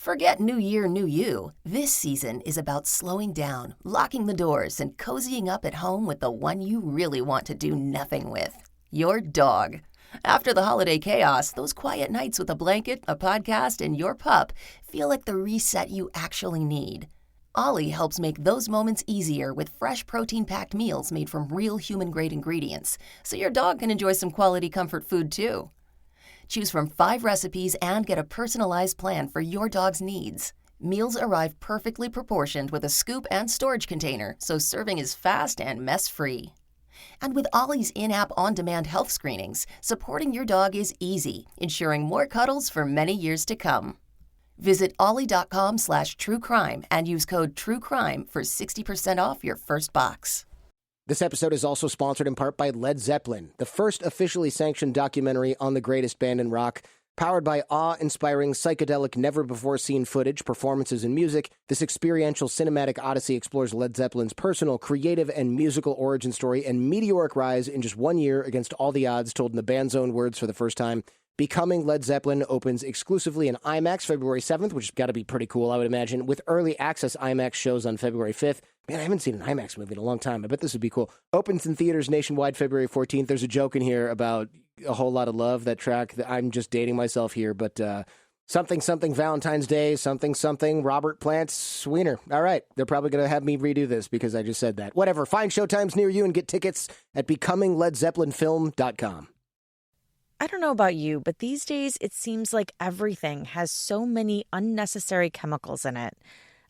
Forget New Year, New You. This season is about slowing down, locking the doors, and cozying up at home with the one you really want to do nothing with. Your dog. After the holiday chaos, those quiet nights with a blanket, a podcast, and your pup feel like the reset you actually need. Ollie helps make those moments easier with fresh protein-packed meals made from real human-grade ingredients, so your dog can enjoy some quality comfort food too. Choose from 5 recipes and get a personalized plan for your dog's needs. Meals arrive perfectly proportioned with a scoop and storage container, so serving is fast and mess-free. And with Ollie's in-app on-demand health screenings, supporting your dog is easy, ensuring more cuddles for many years to come. Visit ollie.com/truecrime and use code TRUECRIME for 60% off your first box. This episode is also sponsored in part by Led Zeppelin, the first officially sanctioned documentary on the greatest band in rock. Powered by awe-inspiring, psychedelic, never-before-seen footage, performances, and music, this experiential cinematic odyssey explores Led Zeppelin's personal, creative, and musical origin story and meteoric rise in just 1 year against all the odds, told in the band's own words for the first time. Becoming Led Zeppelin opens exclusively in IMAX February 7th, which has got to be pretty cool, I would imagine, with early access IMAX shows on February 5th. Man, I haven't seen an IMAX movie in a long time. I bet this would be cool. Opens in theaters nationwide February 14th. There's a joke in here about A Whole Lot of Love, that track. I'm just dating myself here, but something, Valentine's Day, something, Robert Plant's Wiener. All right, they're probably going to have me redo this because I just said that. Whatever, find showtimes near you and get tickets at becomingLedZeppelinFilm.com. I don't know about you, but these days it seems like everything has so many unnecessary chemicals in it.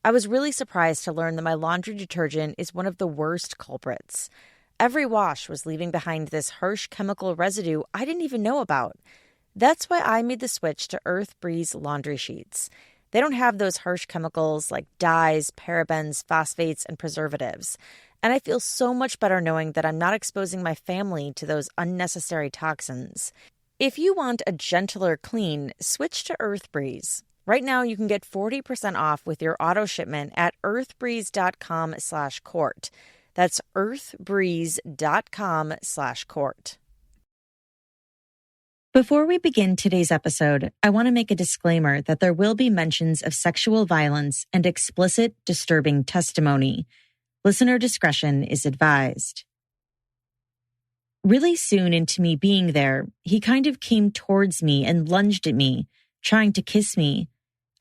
I was really surprised to learn that my laundry detergent is one of the worst culprits. Every wash was leaving behind this harsh chemical residue I didn't even know about. That's why I made the switch to Earth Breeze laundry sheets. They don't have those harsh chemicals like dyes, parabens, phosphates, and preservatives. And I feel so much better knowing that I'm not exposing my family to those unnecessary toxins. If you want a gentler clean, switch to Earth Breeze. Right now, you can get 40% off with your auto shipment at earthbreeze.com/court. That's earthbreeze.com/court. Before we begin today's episode, I want to make a disclaimer that there will be mentions of sexual violence and explicit, disturbing testimony. Listener discretion is advised. Really soon into me being there, he kind of came towards me and lunged at me, trying to kiss me.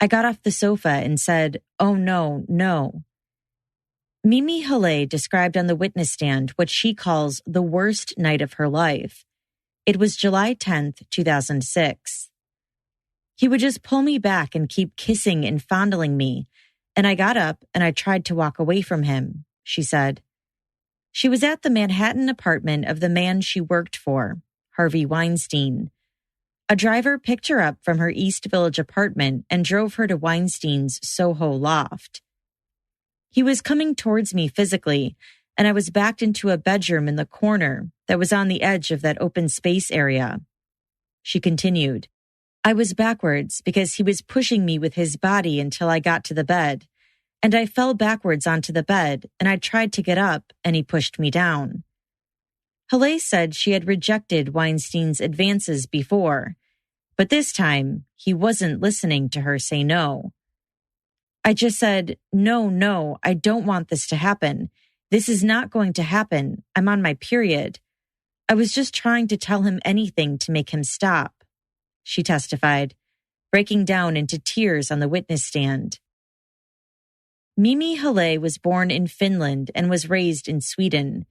I got off the sofa and said, "Oh no, no." Mimi Halle described on the witness stand what she calls the worst night of her life. It was July 10th, 2006. He would just pull me back and keep kissing and fondling me, and I got up and I tried to walk away from him, she said. She was at the Manhattan apartment of the man she worked for, Harvey Weinstein. A driver picked her up from her East Village apartment and drove her to Weinstein's Soho loft. He was coming towards me physically, and I was backed into a bedroom in the corner that was on the edge of that open space area. She continued, I was backwards because he was pushing me with his body until I got to the bed, and I fell backwards onto the bed, and I tried to get up, and he pushed me down. Halle said she had rejected Weinstein's advances before, but this time he wasn't listening to her say no. I just said, no, I don't want this to happen. This is not going to happen. I'm on my period. I was just trying to tell him anything to make him stop, she testified, breaking down into tears on the witness stand. Mimi Halle was born in Finland and was raised in Sweden.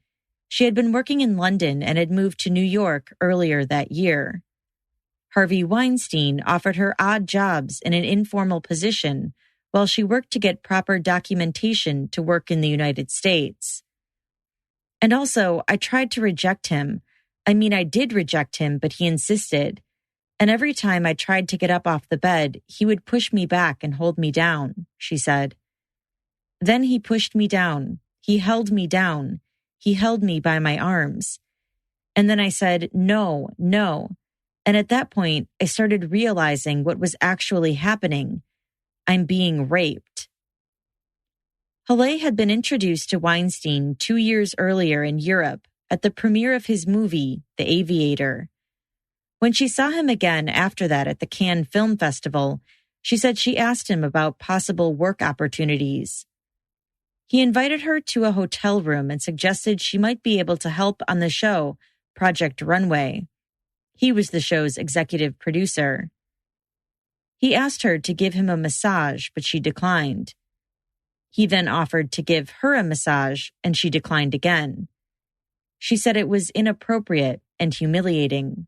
She had been working in London and had moved to New York earlier that year. Harvey Weinstein offered her odd jobs in an informal position while she worked to get proper documentation to work in the United States. And also, I tried to reject him. I did reject him, but he insisted. And every time I tried to get up off the bed, he would push me back and hold me down, she said. Then he pushed me down. He held me down. He held me by my arms. And then I said, no. And at that point, I started realizing what was actually happening. I'm being raped. Halle had been introduced to Weinstein 2 years earlier in Europe at the premiere of his movie, The Aviator. When she saw him again after that at the Cannes Film Festival, She said she asked him about possible work opportunities. He invited her to a hotel room and suggested she might be able to help on the show, Project Runway. He was the show's executive producer. He asked her to give him a massage, but she declined. He then offered to give her a massage, and she declined again. She said it was inappropriate and humiliating.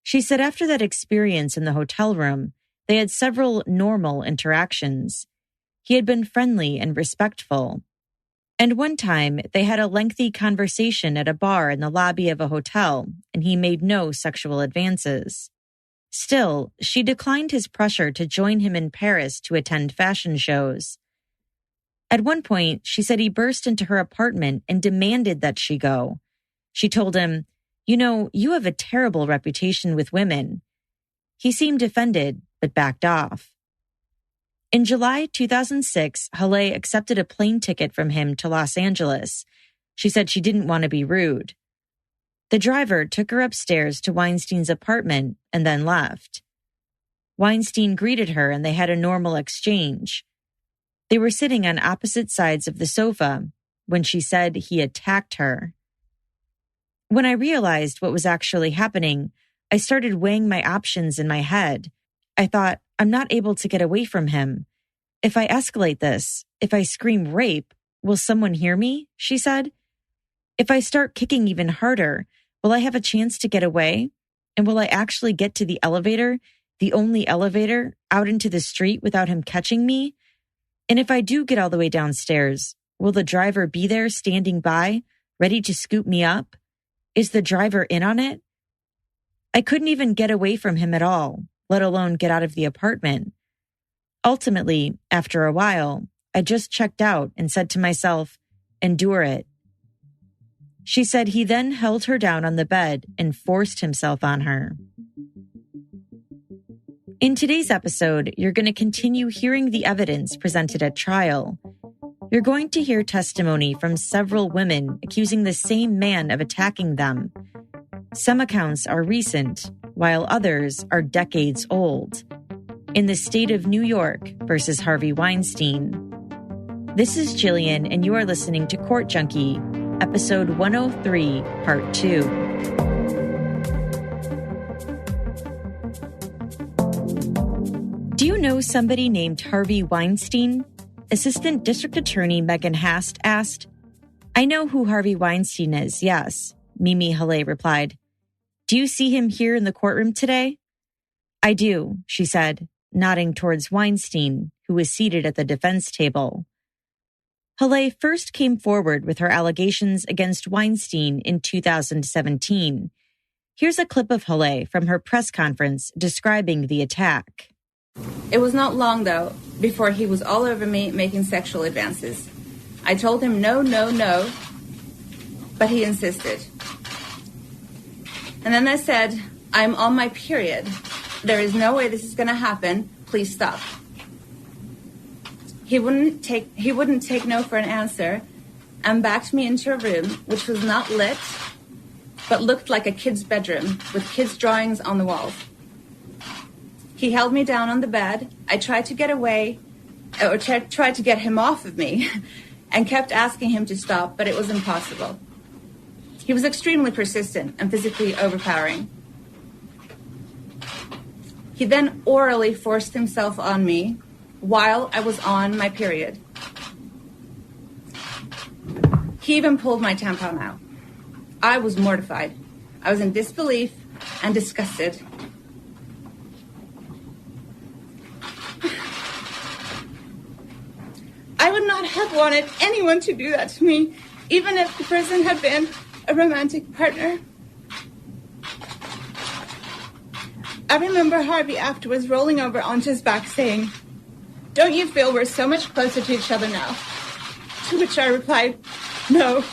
She said after that experience in the hotel room, they had several normal interactions. He had been friendly and respectful. And one time, they had a lengthy conversation at a bar in the lobby of a hotel, and he made no sexual advances. Still, she declined his pressure to join him in Paris to attend fashion shows. At one point, she said he burst into her apartment and demanded that she go. She told him, "You know, you have a terrible reputation with women." He seemed offended, but backed off. In July 2006, Halle accepted a plane ticket from him to Los Angeles. She said she didn't want to be rude. The driver took her upstairs to Weinstein's apartment and then left. Weinstein greeted her and they had a normal exchange. They were sitting on opposite sides of the sofa when she said he attacked her. When I realized what was actually happening, I started weighing my options in my head. I thought, I'm not able to get away from him. If I escalate this, if I scream rape, will someone hear me? She said. If I start kicking even harder, will I have a chance to get away? And will I actually get to the elevator, the only elevator, out into the street without him catching me? And if I do get all the way downstairs, will the driver be there standing by, ready to scoop me up? Is the driver in on it? I couldn't even get away from him at all, let alone get out of the apartment. Ultimately, after a while, I just checked out and said to myself, endure it. She said he then held her down on the bed and forced himself on her. In today's episode, you're going to continue hearing the evidence presented at trial. You're going to hear testimony from several women accusing the same man of attacking them. Some accounts are recent, while others are decades old. In the state of New York versus Harvey Weinstein. This is Jillian, and you are listening to Court Junkie, Episode 103, Part 2. Do you know somebody named Harvey Weinstein? Assistant District Attorney Megan Hast asked. I know who Harvey Weinstein is, yes, Mimi Halle replied. Do you see him here in the courtroom today? I do, she said, nodding towards Weinstein, who was seated at the defense table. Halle first came forward with her allegations against Weinstein in 2017. Here's a clip of Halle from her press conference describing the attack. It was not long, though, before he was all over me making sexual advances. I told him no, no, no, but he insisted. And then I said, I'm on my period. There is no way this is going to happen. Please stop. He wouldn't take no for an answer and backed me into a room which was not lit, but looked like a kid's bedroom with kids' drawings on the walls. He held me down on the bed. I tried to get away, or tried to get him off of me, and kept asking him to stop, but it was impossible. He was extremely persistent and physically overpowering. He then orally forced himself on me while I was on my period. He even pulled my tampon out. I was mortified. I was in disbelief and disgusted. I would not have wanted anyone to do that to me, even if the person had been a romantic partner. I remember Harvey afterwards rolling over onto his back saying, "Don't you feel we're so much closer to each other now?" To which I replied, "No."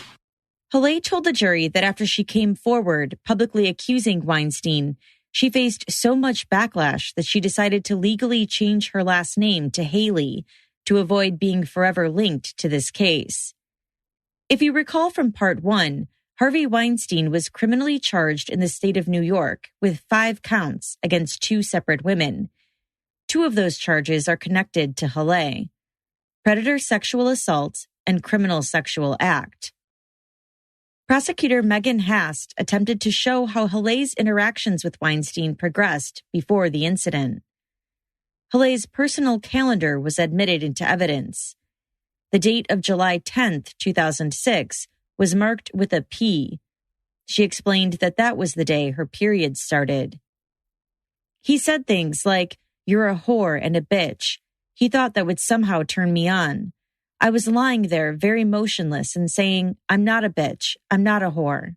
Halle told the jury that after she came forward publicly accusing Weinstein, she faced so much backlash that she decided to legally change her last name to Haley to avoid being forever linked to this case. If you recall from Part 1, Harvey Weinstein was criminally charged in the state of New York with 5 counts against 2 separate women. 2 of those charges are connected to Halle: predator sexual assault and criminal sexual act. Prosecutor Megan Hast attempted to show how Halle's interactions with Weinstein progressed before the incident. Halle's personal calendar was admitted into evidence. The date of July 10, 2006, was marked with a P. She explained that that was the day her period started. He said things like, "You're a whore and a bitch." He thought that would somehow turn me on. I was lying there very motionless and saying, "I'm not a bitch. I'm not a whore."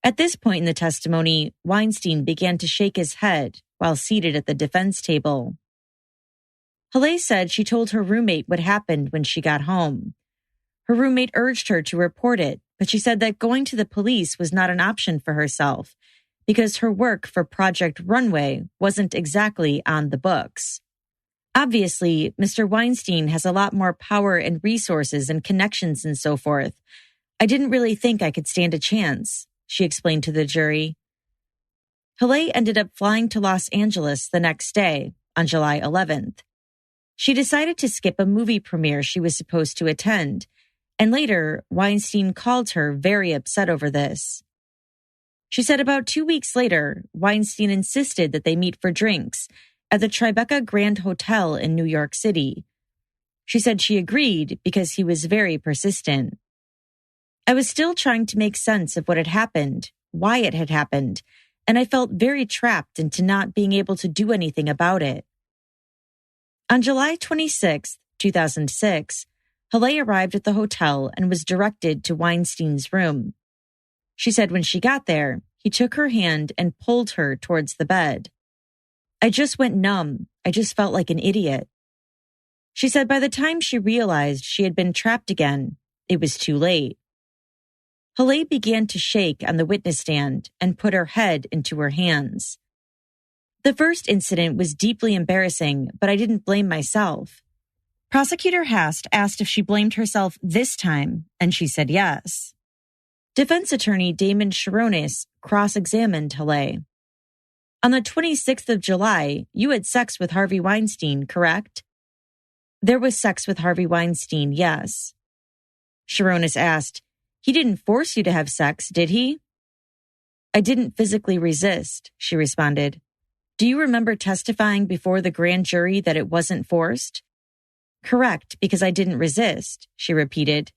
At this point in the testimony, Weinstein began to shake his head while seated at the defense table. Halle said she told her roommate what happened when she got home. Her roommate urged her to report it, but she said that going to the police was not an option for herself because her work for Project Runway wasn't exactly on the books. Obviously, Mr. Weinstein has a lot more power and resources and connections and so forth. I didn't really think I could stand a chance, she explained to the jury. Halle ended up flying to Los Angeles the next day, on July 11th. She decided to skip a movie premiere she was supposed to attend, and later, Weinstein called her very upset over this. She said about 2 weeks later, Weinstein insisted that they meet for drinks at the Tribeca Grand Hotel in New York City. She said she agreed because he was very persistent. I was still trying to make sense of what had happened, why it had happened, and I felt very trapped into not being able to do anything about it. On July 26, 2006, Halle arrived at the hotel and was directed to Weinstein's room. She said when she got there, he took her hand and pulled her towards the bed. I just went numb. I just felt like an idiot. She said by the time she realized she had been trapped again, it was too late. Halle began to shake on the witness stand and put her head into her hands. The first incident was deeply embarrassing, but I didn't blame myself. Prosecutor Hast asked if she blamed herself this time, and she said yes. Defense attorney Damon Sharonis cross-examined Halle. On the 26th of July, you had sex with Harvey Weinstein, correct? There was sex with Harvey Weinstein, yes. Sharonis asked, he didn't force you to have sex, did he? I didn't physically resist, she responded. Do you remember testifying before the grand jury that it wasn't forced? Correct, because I didn't resist, she repeated.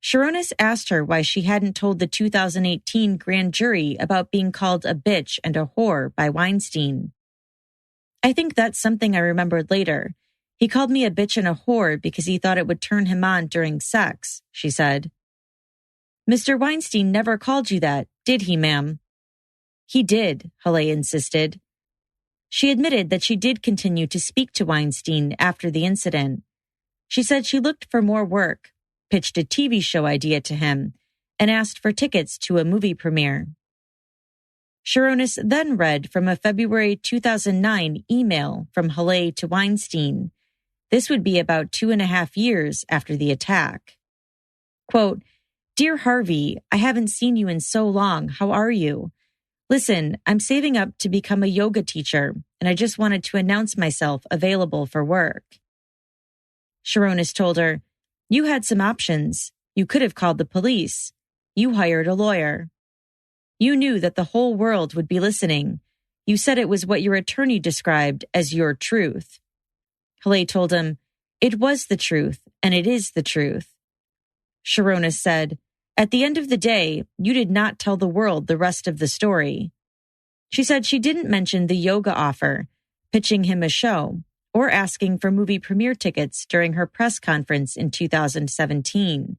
Sharonis asked her why she hadn't told the 2018 grand jury about being called a bitch and a whore by Weinstein. I think that's something I remembered later. He called me a bitch and a whore because he thought it would turn him on during sex, she said. Mr. Weinstein never called you that, did he, ma'am? He did, Halle insisted. She admitted that she did continue to speak to Weinstein after the incident. She said she looked for more work, pitched a TV show idea to him, and asked for tickets to a movie premiere. Sharonis then read from a February 2009 email from Halle to Weinstein. This would be about 2.5 years after the attack. Quote, Dear Harvey, I haven't seen you in so long. How are you? Listen, I'm saving up to become a yoga teacher, and I just wanted to announce myself available for work. Sharonis told her, You had some options. You could have called the police. You hired a lawyer. You knew that the whole world would be listening. You said it was what your attorney described as your truth. Halle told him, It was the truth, and it is the truth. Sharonis said, At the end of the day, you did not tell the world the rest of the story. She said she didn't mention the yoga offer, pitching him a show, or asking for movie premiere tickets during her press conference in 2017.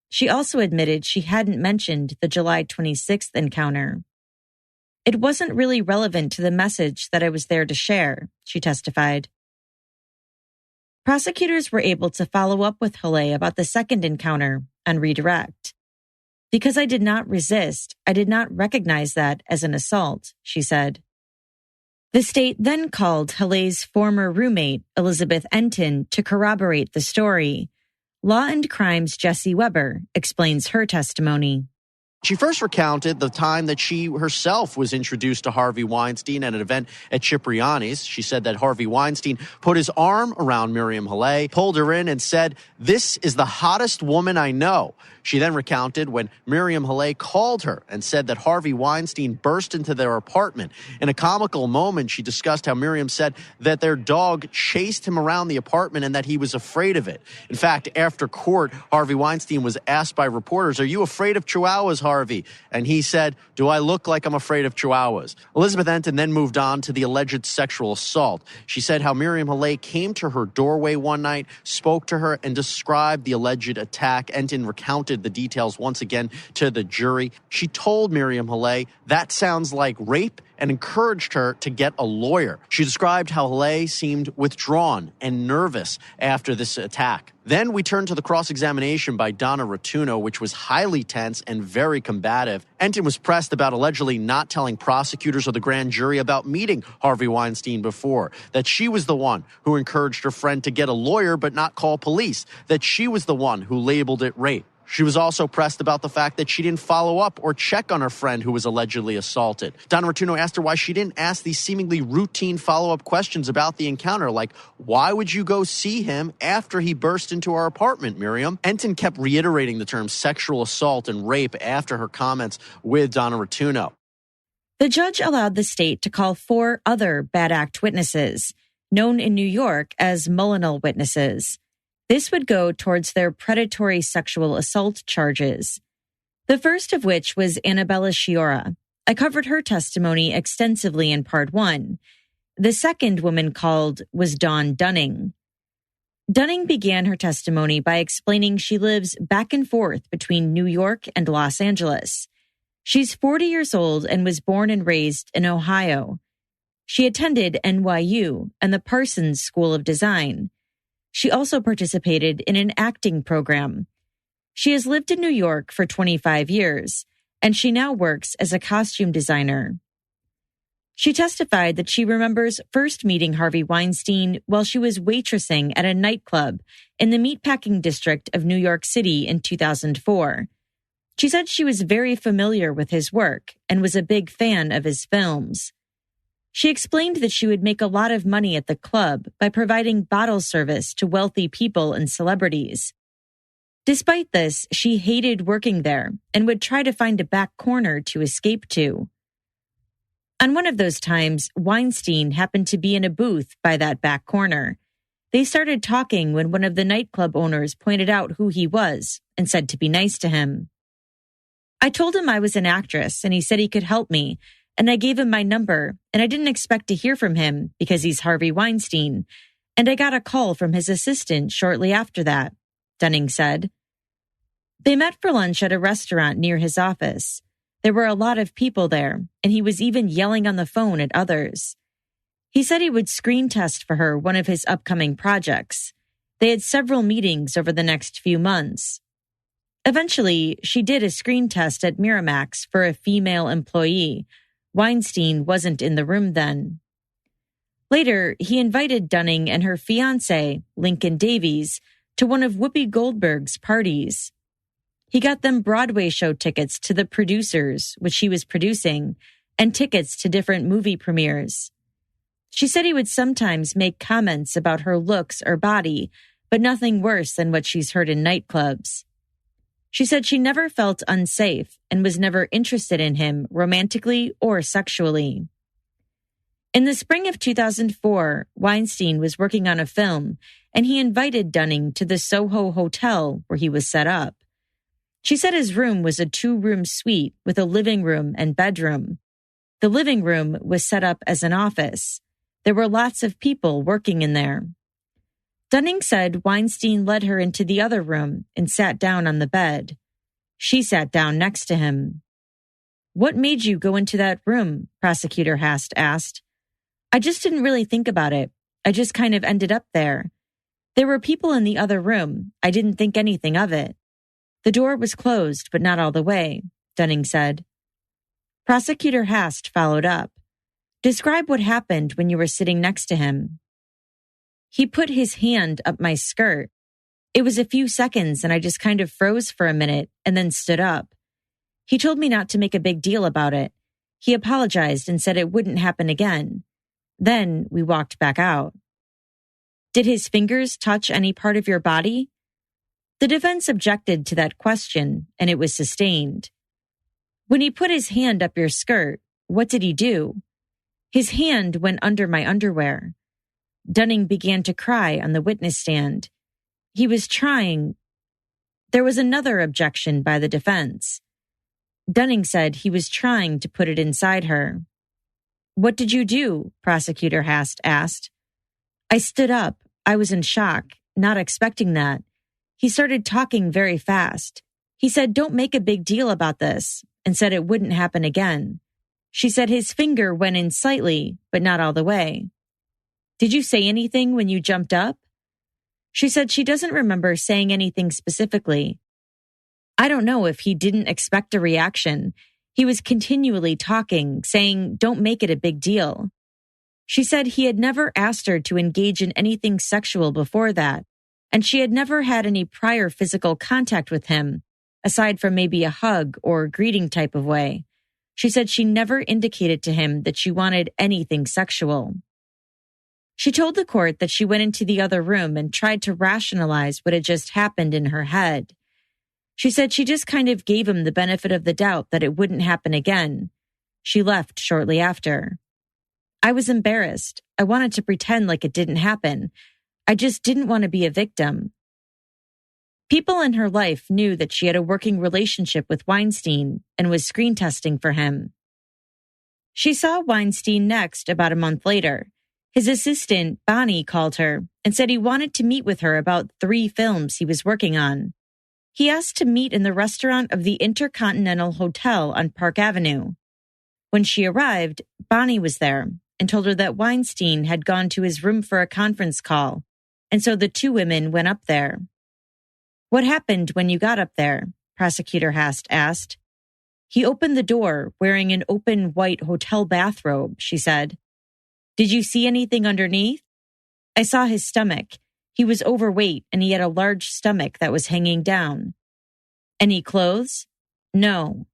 She also admitted she hadn't mentioned the July 26th encounter. It wasn't really relevant to the message that I was there to share, she testified. Prosecutors were able to follow up with Halle about the second encounter on redirect. Because I did not resist, I did not recognize that as an assault, she said. The state then called Halle's former roommate, Elizabeth Enton, to corroborate the story. Law and Crime's Jessie Weber explains her testimony. She first recounted the time that she herself was introduced to Harvey Weinstein at an event at Cipriani's. She said that Harvey Weinstein put his arm around Miriam Haley, pulled her in, and said, "This is the hottest woman I know." She then recounted when Miriam Haley called her and said that Harvey Weinstein burst into their apartment. In a comical moment, she discussed how Miriam said that their dog chased him around the apartment and that he was afraid of it. In fact, after court, Harvey Weinstein was asked by reporters, "Are you afraid of chihuahuas, Harvey?" And he said, "Do I look like I'm afraid of chihuahuas?" Elizabeth Enton then moved on to the alleged sexual assault. She said how Miriam Haley came to her doorway one night, spoke to her, and described the alleged attack. Enton recounted the details once again to the jury. She told Miriam Haley that sounds like rape and encouraged her to get a lawyer. She described how Haley seemed withdrawn and nervous after this attack. Then we turned to the cross-examination by Donna Rotuno, which was highly tense and very combative. Enton was pressed about allegedly not telling prosecutors or the grand jury about meeting Harvey Weinstein before, that she was the one who encouraged her friend to get a lawyer but not call police, that she was the one who labeled it rape. She was also pressed about the fact that she didn't follow up or check on her friend who was allegedly assaulted. Donna Rotuno asked her why she didn't ask these seemingly routine follow-up questions about the encounter, like, why would you go see him after he burst into our apartment, Miriam? Enton kept reiterating the terms sexual assault and rape after her comments with Donna Rotuno. The judge allowed the state to call 4 other bad act witnesses, known in New York as Mullinal witnesses. This would go towards their predatory sexual assault charges. The first of which was Annabella Sciorra. I covered her testimony extensively in part 1. The second woman called was Dawn Dunning. Dunning began her testimony by explaining she lives back and forth between New York and Los Angeles. She's 40 years old and was born and raised in Ohio. She attended NYU and the Parsons School of Design. She also participated in an acting program. She has lived in New York for 25 years, and she now works as a costume designer. She testified that she remembers first meeting Harvey Weinstein while she was waitressing at a nightclub in the meatpacking district of New York City in 2004. She said she was very familiar with his work and was a big fan of his films. She explained that she would make a lot of money at the club by providing bottle service to wealthy people and celebrities. Despite this, she hated working there and would try to find a back corner to escape to. On one of those times, Weinstein happened to be in a booth by that back corner. They started talking when one of the nightclub owners pointed out who he was and said to be nice to him. I told him I was an actress and he said he could help me, and I gave him my number, and I didn't expect to hear from him because he's Harvey Weinstein, and I got a call from his assistant shortly after that, Dunning said. They met for lunch at a restaurant near his office. There were a lot of people there, and he was even yelling on the phone at others. He said he would screen test for her one of his upcoming projects. They had several meetings over the next few months. Eventually, she did a screen test at Miramax for a female employee. Weinstein wasn't in the room then. Later, he invited Dunning and her fiancé, Lincoln Davies, to one of Whoopi Goldberg's parties. He got them Broadway show tickets to The Producers, which she was producing, and tickets to different movie premieres. She said he would sometimes make comments about her looks or body, but nothing worse than what she's heard in nightclubs. She said she never felt unsafe and was never interested in him romantically or sexually. In the spring of 2004, Weinstein was working on a film, and he invited Dunning to the Soho Hotel where he was set up. She said his room was a 2-room suite with a living room and bedroom. The living room was set up as an office. There were lots of people working in there. Dunning said Weinstein led her into the other room and sat down on the bed. She sat down next to him. What made you go into that room? Prosecutor Hast asked. I just didn't really think about it. I just kind of ended up there. There were people in the other room. I didn't think anything of it. The door was closed, but not all the way, Dunning said. Prosecutor Hast followed up. Describe what happened when you were sitting next to him. He put his hand up my skirt. It was a few seconds and I just kind of froze for a minute and then stood up. He told me not to make a big deal about it. He apologized and said it wouldn't happen again. Then we walked back out. Did his fingers touch any part of your body? The defense objected to that question, and it was sustained. When he put his hand up your skirt, what did he do? His hand went under my underwear. Dunning began to cry on the witness stand. He was trying. There was another objection by the defense. Dunning said he was trying to put it inside her. What did you do? Prosecutor Hast asked. I stood up. I was in shock, not expecting that. He started talking very fast. He said, "Don't make a big deal about this," and said it wouldn't happen again. She said his finger went in slightly, but not all the way. Did you say anything when you jumped up? She said she doesn't remember saying anything specifically. I don't know if he didn't expect a reaction. He was continually talking, saying, "Don't make it a big deal." She said he had never asked her to engage in anything sexual before that, and she had never had any prior physical contact with him, aside from maybe a hug or greeting type of way. She said she never indicated to him that she wanted anything sexual. She told the court that she went into the other room and tried to rationalize what had just happened in her head. She said she just kind of gave him the benefit of the doubt that it wouldn't happen again. She left shortly after. I was embarrassed. I wanted to pretend like it didn't happen. I just didn't want to be a victim. People in her life knew that she had a working relationship with Weinstein and was screen testing for him. She saw Weinstein next about a month later. His assistant, Bonnie, called her and said he wanted to meet with her about 3 films he was working on. He asked to meet in the restaurant of the Intercontinental Hotel on Park Avenue. When she arrived, Bonnie was there and told her that Weinstein had gone to his room for a conference call, and so the 2 women went up there. What happened when you got up there? Prosecutor Hast asked. He opened the door wearing an open white hotel bathrobe, she said. Did you see anything underneath? I saw his stomach. He was overweight and he had a large stomach that was hanging down. Any clothes? No.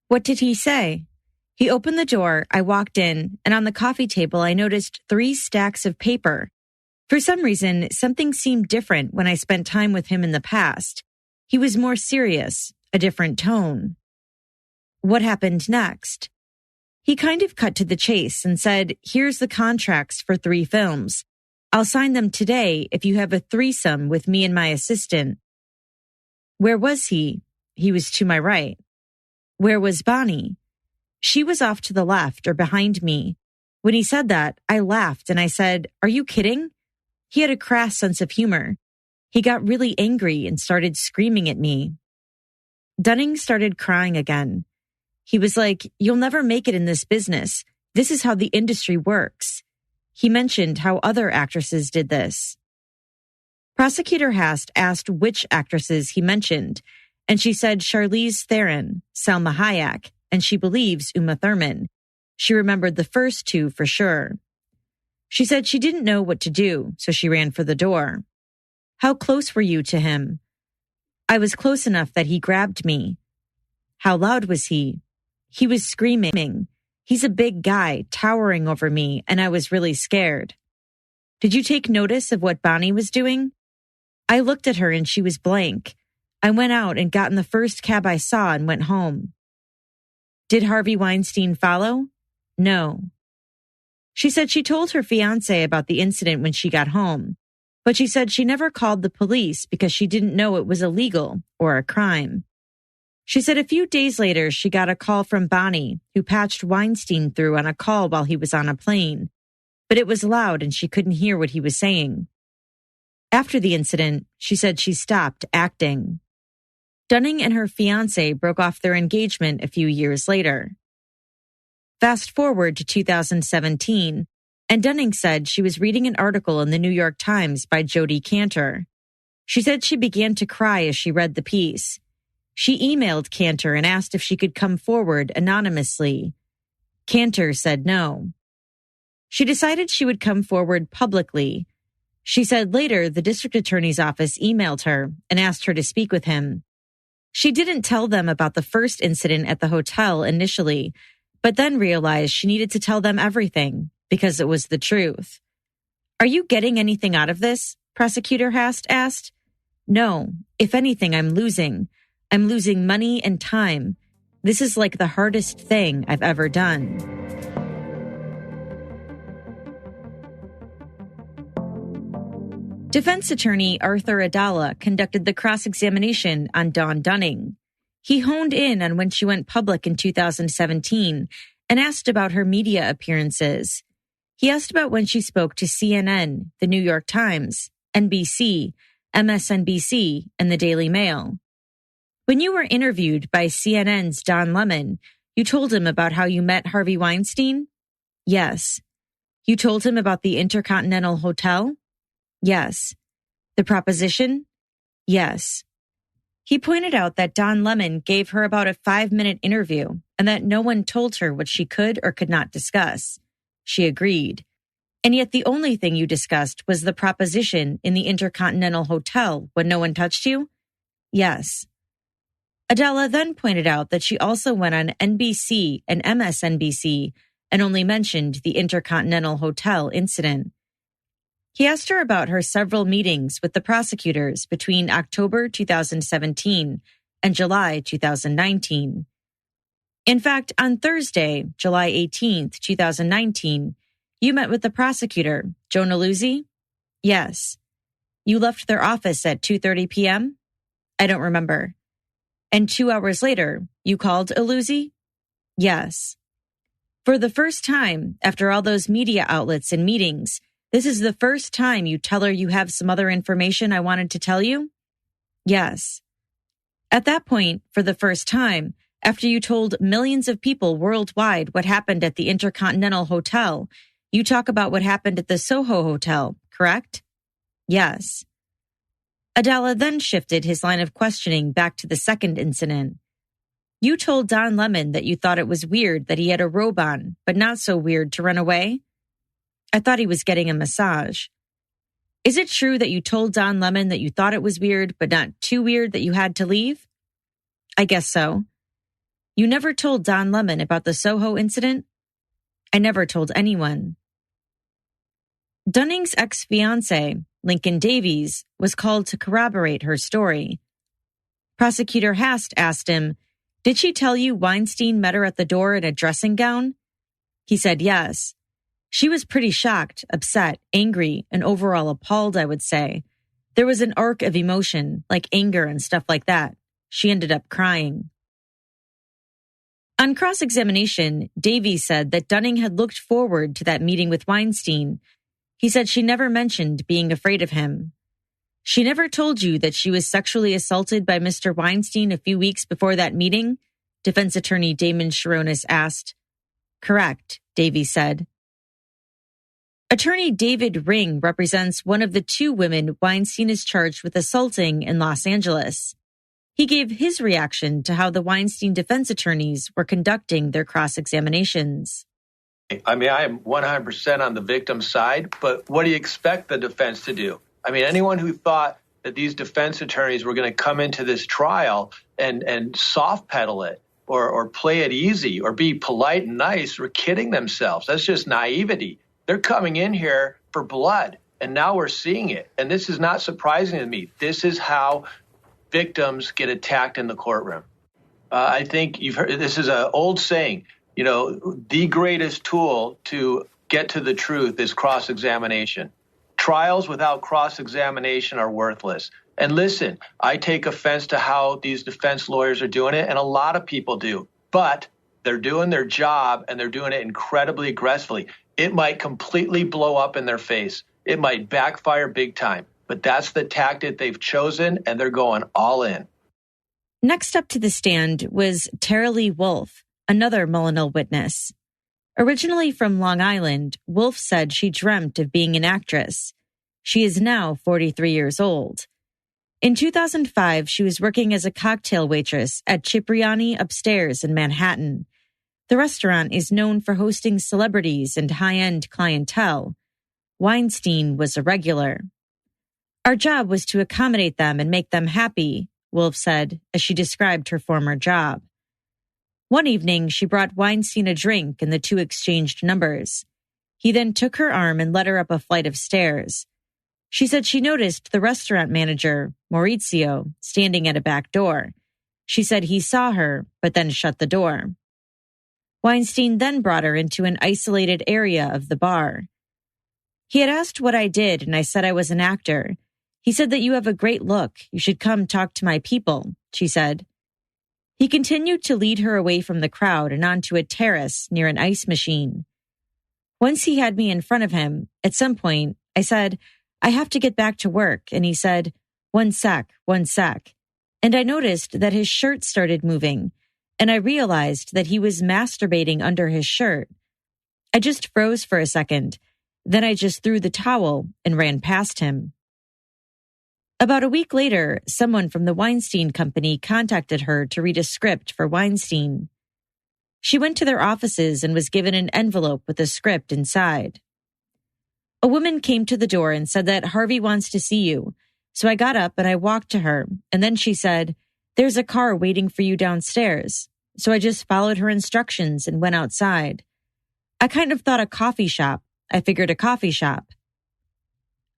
What did he say? He opened the door, I walked in, and on the coffee table I noticed 3 stacks of paper. For some reason, something seemed different when I spent time with him in the past. He was more serious, a different tone. What happened next? He kind of cut to the chase and said, here's the contracts for 3 films. I'll sign them today if you have a threesome with me and my assistant. Where was he? He was to my right. Where was Bonnie? She was off to the left or behind me. When he said that, I laughed and I said, are you kidding? He had a crass sense of humor. He got really angry and started screaming at me. Dunning started crying again. He was like, you'll never make it in this business. This is how the industry works. He mentioned how other actresses did this. Prosecutor Hast asked which actresses he mentioned, and she said Charlize Theron, Salma Hayek, and she believes Uma Thurman. She remembered the first 2 for sure. She said she didn't know what to do, so she ran for the door. How close were you to him? I was close enough that he grabbed me. How loud was he? He was screaming. He's a big guy, towering over me, and I was really scared. Did you take notice of what Bonnie was doing? I looked at her and she was blank. I went out and got in the first cab I saw and went home. Did Harvey Weinstein follow? No. She said she told her fiancé about the incident when she got home, but she said she never called the police because she didn't know it was illegal or a crime. She said a few days later she got a call from Bonnie, who patched Weinstein through on a call while he was on a plane, but it was loud and she couldn't hear what he was saying. After the incident, she said she stopped acting. Dunning and her fiancé broke off their engagement a few years later. Fast forward to 2017, and Dunning said she was reading an article in the New York Times by Jodi Kantor. She said she began to cry as she read the piece. She emailed Kantor and asked if she could come forward anonymously. Kantor said no. She decided she would come forward publicly. She said later the district attorney's office emailed her and asked her to speak with him. She didn't tell them about the first incident at the hotel initially, but then realized she needed to tell them everything because it was the truth. Are you getting anything out of this? Prosecutor Hast asked. No, if anything, I'm losing. I'm losing money and time. This is like the hardest thing I've ever done. Defense attorney Arthur Adala conducted the cross-examination on Dawn Dunning. He honed in on when she went public in 2017 and asked about her media appearances. He asked about when she spoke to CNN, The New York Times, NBC, MSNBC, and the Daily Mail. When you were interviewed by CNN's Don Lemon, you told him about how you met Harvey Weinstein? Yes. You told him about the Intercontinental Hotel? Yes. The proposition? Yes. He pointed out that Don Lemon gave her about a 5-minute interview and that no one told her what she could or could not discuss. She agreed. And yet the only thing you discussed was the proposition in the Intercontinental Hotel when no one touched you? Yes. Adela then pointed out that she also went on NBC and MSNBC and only mentioned the Intercontinental Hotel incident. He asked her about her several meetings with the prosecutors between October 2017 and July 2019. In fact, on Thursday, July 18th, 2019, you met with the prosecutor, Joe Naluzzi? Yes. You left their office at 2:30 p.m.? I don't remember. And 2 hours later, you called Aluzzi? Yes. For the first time, after all those media outlets and meetings, this is the first time you tell her you have some other information I wanted to tell you? Yes. At that point, for the first time, after you told millions of people worldwide what happened at the Intercontinental Hotel, you talk about what happened at the Soho Hotel, correct? Yes. Adala then shifted his line of questioning back to the second incident. You told Don Lemon that you thought it was weird that he had a robe on, but not so weird to run away? I thought he was getting a massage. Is it true that you told Don Lemon that you thought it was weird, but not too weird that you had to leave? I guess so. You never told Don Lemon about the Soho incident? I never told anyone. Dunning's ex-fiancé, Lincoln Davies, was called to corroborate her story. Prosecutor Hast asked him, did she tell you Weinstein met her at the door in a dressing gown? He said yes. She was pretty shocked, upset, angry, and overall appalled, I would say. There was an arc of emotion, like anger and stuff like that. She ended up crying. On cross-examination, Davies said that Dunning had looked forward to that meeting with Weinstein. He said she never mentioned being afraid of him. She never told you that she was sexually assaulted by Mr. Weinstein a few weeks before that meeting? Defense attorney Damon Sharonis asked. Correct, Davies said. Attorney David Ring represents one of the 2 women Weinstein is charged with assaulting in Los Angeles. He gave his reaction to how the Weinstein defense attorneys were conducting their cross-examinations. I mean, I am 100% on the victim's side, but what do you expect the defense to do? I mean, anyone who thought that these defense attorneys were going to come into this trial and soft pedal it or play it easy or be polite and nice were kidding themselves. That's just naivety. They're coming in here for blood, and now we're seeing it. And this is not surprising to me. This is how victims get attacked in the courtroom. I think you've heard, this is an old saying, you know, the greatest tool to get to the truth is cross-examination. Trials without cross-examination are worthless. And listen, I take offense to how these defense lawyers are doing it, and a lot of people do. But they're doing their job, and they're doing it incredibly aggressively. It might completely blow up in their face. It might backfire big time. But that's the tactic they've chosen, and they're going all in. Next up to the stand was Tara Lee Wolf, another Mullinell witness. Originally from Long Island, Wolf said she dreamt of being an actress. She is now 43 years old. In 2005, she was working as a cocktail waitress at Cipriani Upstairs in Manhattan. The restaurant is known for hosting celebrities and high-end clientele. Weinstein was a regular. Our job was to accommodate them and make them happy, Wolf said as she described her former job. One evening, she brought Weinstein a drink and the two exchanged numbers. He then took her arm and led her up a flight of stairs. She said she noticed the restaurant manager, Maurizio, standing at a back door. She said he saw her, but then shut the door. Weinstein then brought her into an isolated area of the bar. He had asked what I did, and I said I was an actor. He said that you have a great look. You should come talk to my people, she said. He continued to lead her away from the crowd and onto a terrace near an ice machine. Once he had me in front of him, at some point, I said, I have to get back to work, and he said, one sec. And I noticed that his shirt started moving, and I realized that he was masturbating under his shirt. I just froze for a second. Then I just threw the towel and ran past him. About a week later, someone from the Weinstein Company contacted her to read a script for Weinstein. She went to their offices and was given an envelope with a script inside. A woman came to the door and said that Harvey wants to see you. So I got up and I walked to her, and then she said, there's a car waiting for you downstairs. So I just followed her instructions and went outside. I kind of thought a coffee shop. I figured a coffee shop.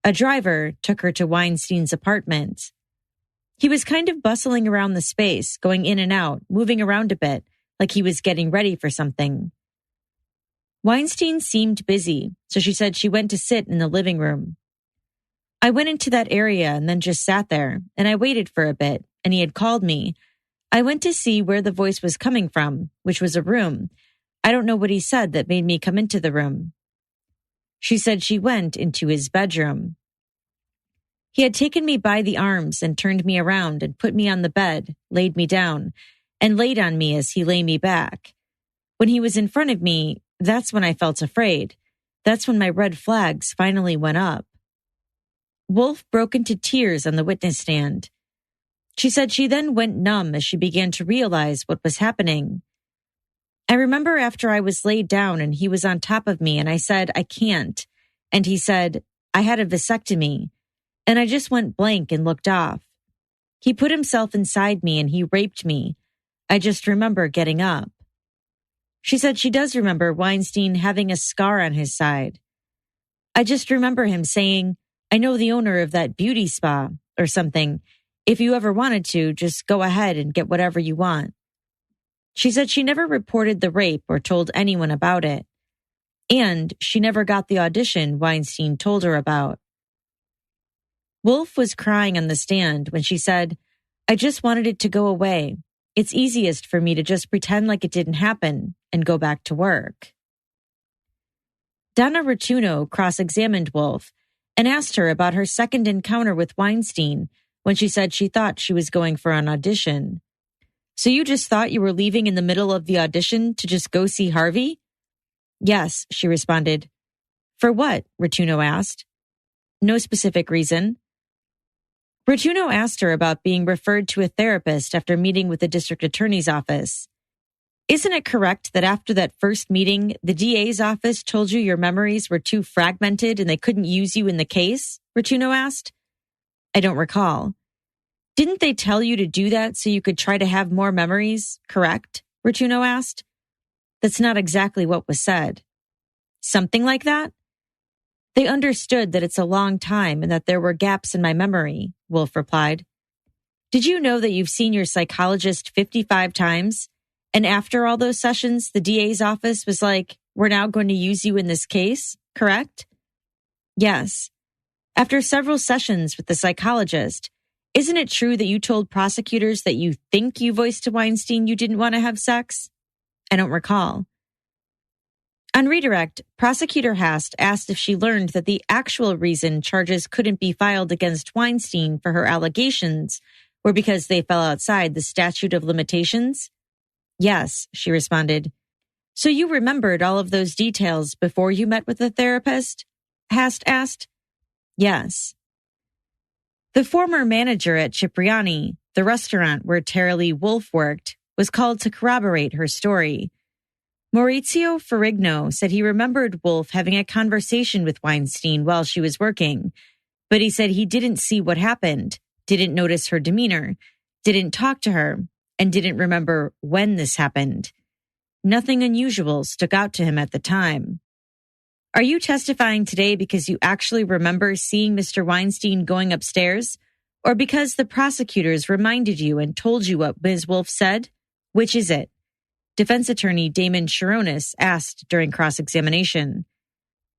A driver took her to Weinstein's apartment. He was kind of bustling around the space, going in and out, moving around a bit, like he was getting ready for something. Weinstein seemed busy, so she said she went to sit in the living room. I went into that area and then just sat there, and I waited for a bit, and he had called me. I went to see where the voice was coming from, which was a room. I don't know what he said that made me come into the room. She said she went into his bedroom. He had taken me by the arms and turned me around and put me on the bed, laid me down, and laid on me as he lay me back. When he was in front of me, that's when I felt afraid. That's when my red flags finally went up. Wolf broke into tears on the witness stand. She said she then went numb as she began to realize what was happening. I remember after I was laid down and he was on top of me and I said, I can't. And he said, I had a vasectomy. And I just went blank and looked off. He put himself inside me and he raped me. I just remember getting up. She said she does remember Weinstein having a scar on his side. I just remember him saying, I know the owner of that beauty spa or something. If you ever wanted to, just go ahead and get whatever you want. She said she never reported the rape or told anyone about it. And she never got the audition Weinstein told her about. Wolf was crying on the stand when she said, I just wanted it to go away. It's easiest for me to just pretend like it didn't happen and go back to work. Donna Rotuno cross-examined Wolf and asked her about her second encounter with Weinstein when she said she thought she was going for an audition. So you just thought you were leaving in the middle of the audition to just go see Harvey? Yes, she responded. For what? Rotuno asked. No specific reason. Rotuno asked her about being referred to a therapist after meeting with the district attorney's office. Isn't it correct that after that first meeting, the DA's office told you your memories were too fragmented and they couldn't use you in the case? Rotuno asked. I don't recall. Didn't they tell you to do that so you could try to have more memories, correct? Rotuno asked. That's not exactly what was said. Something like that? They understood that it's a long time and that there were gaps in my memory, Wolf replied. Did you know that you've seen your psychologist 55 times? And after all those sessions, the DA's office was like, we're now going to use you in this case, correct? Yes. After several sessions with the psychologist, isn't it true that you told prosecutors that you think you voiced to Weinstein you didn't want to have sex? I don't recall. On redirect, Prosecutor Hast asked if she learned that the actual reason charges couldn't be filed against Weinstein for her allegations were because they fell outside the statute of limitations. Yes, she responded. So you remembered all of those details before you met with the therapist? Hast asked. Yes. The former manager at Cipriani, the restaurant where Tara-Lee Wolf worked, was called to corroborate her story. Maurizio Ferrigno said he remembered Wolf having a conversation with Weinstein while she was working, but he said he didn't see what happened, didn't notice her demeanor, didn't talk to her, and didn't remember when this happened. Nothing unusual stuck out to him at the time. Are you testifying today because you actually remember seeing Mr. Weinstein going upstairs, or because the prosecutors reminded you and told you what Ms. Wolf said? Which is it? Defense attorney Damon Sharonis asked during cross-examination.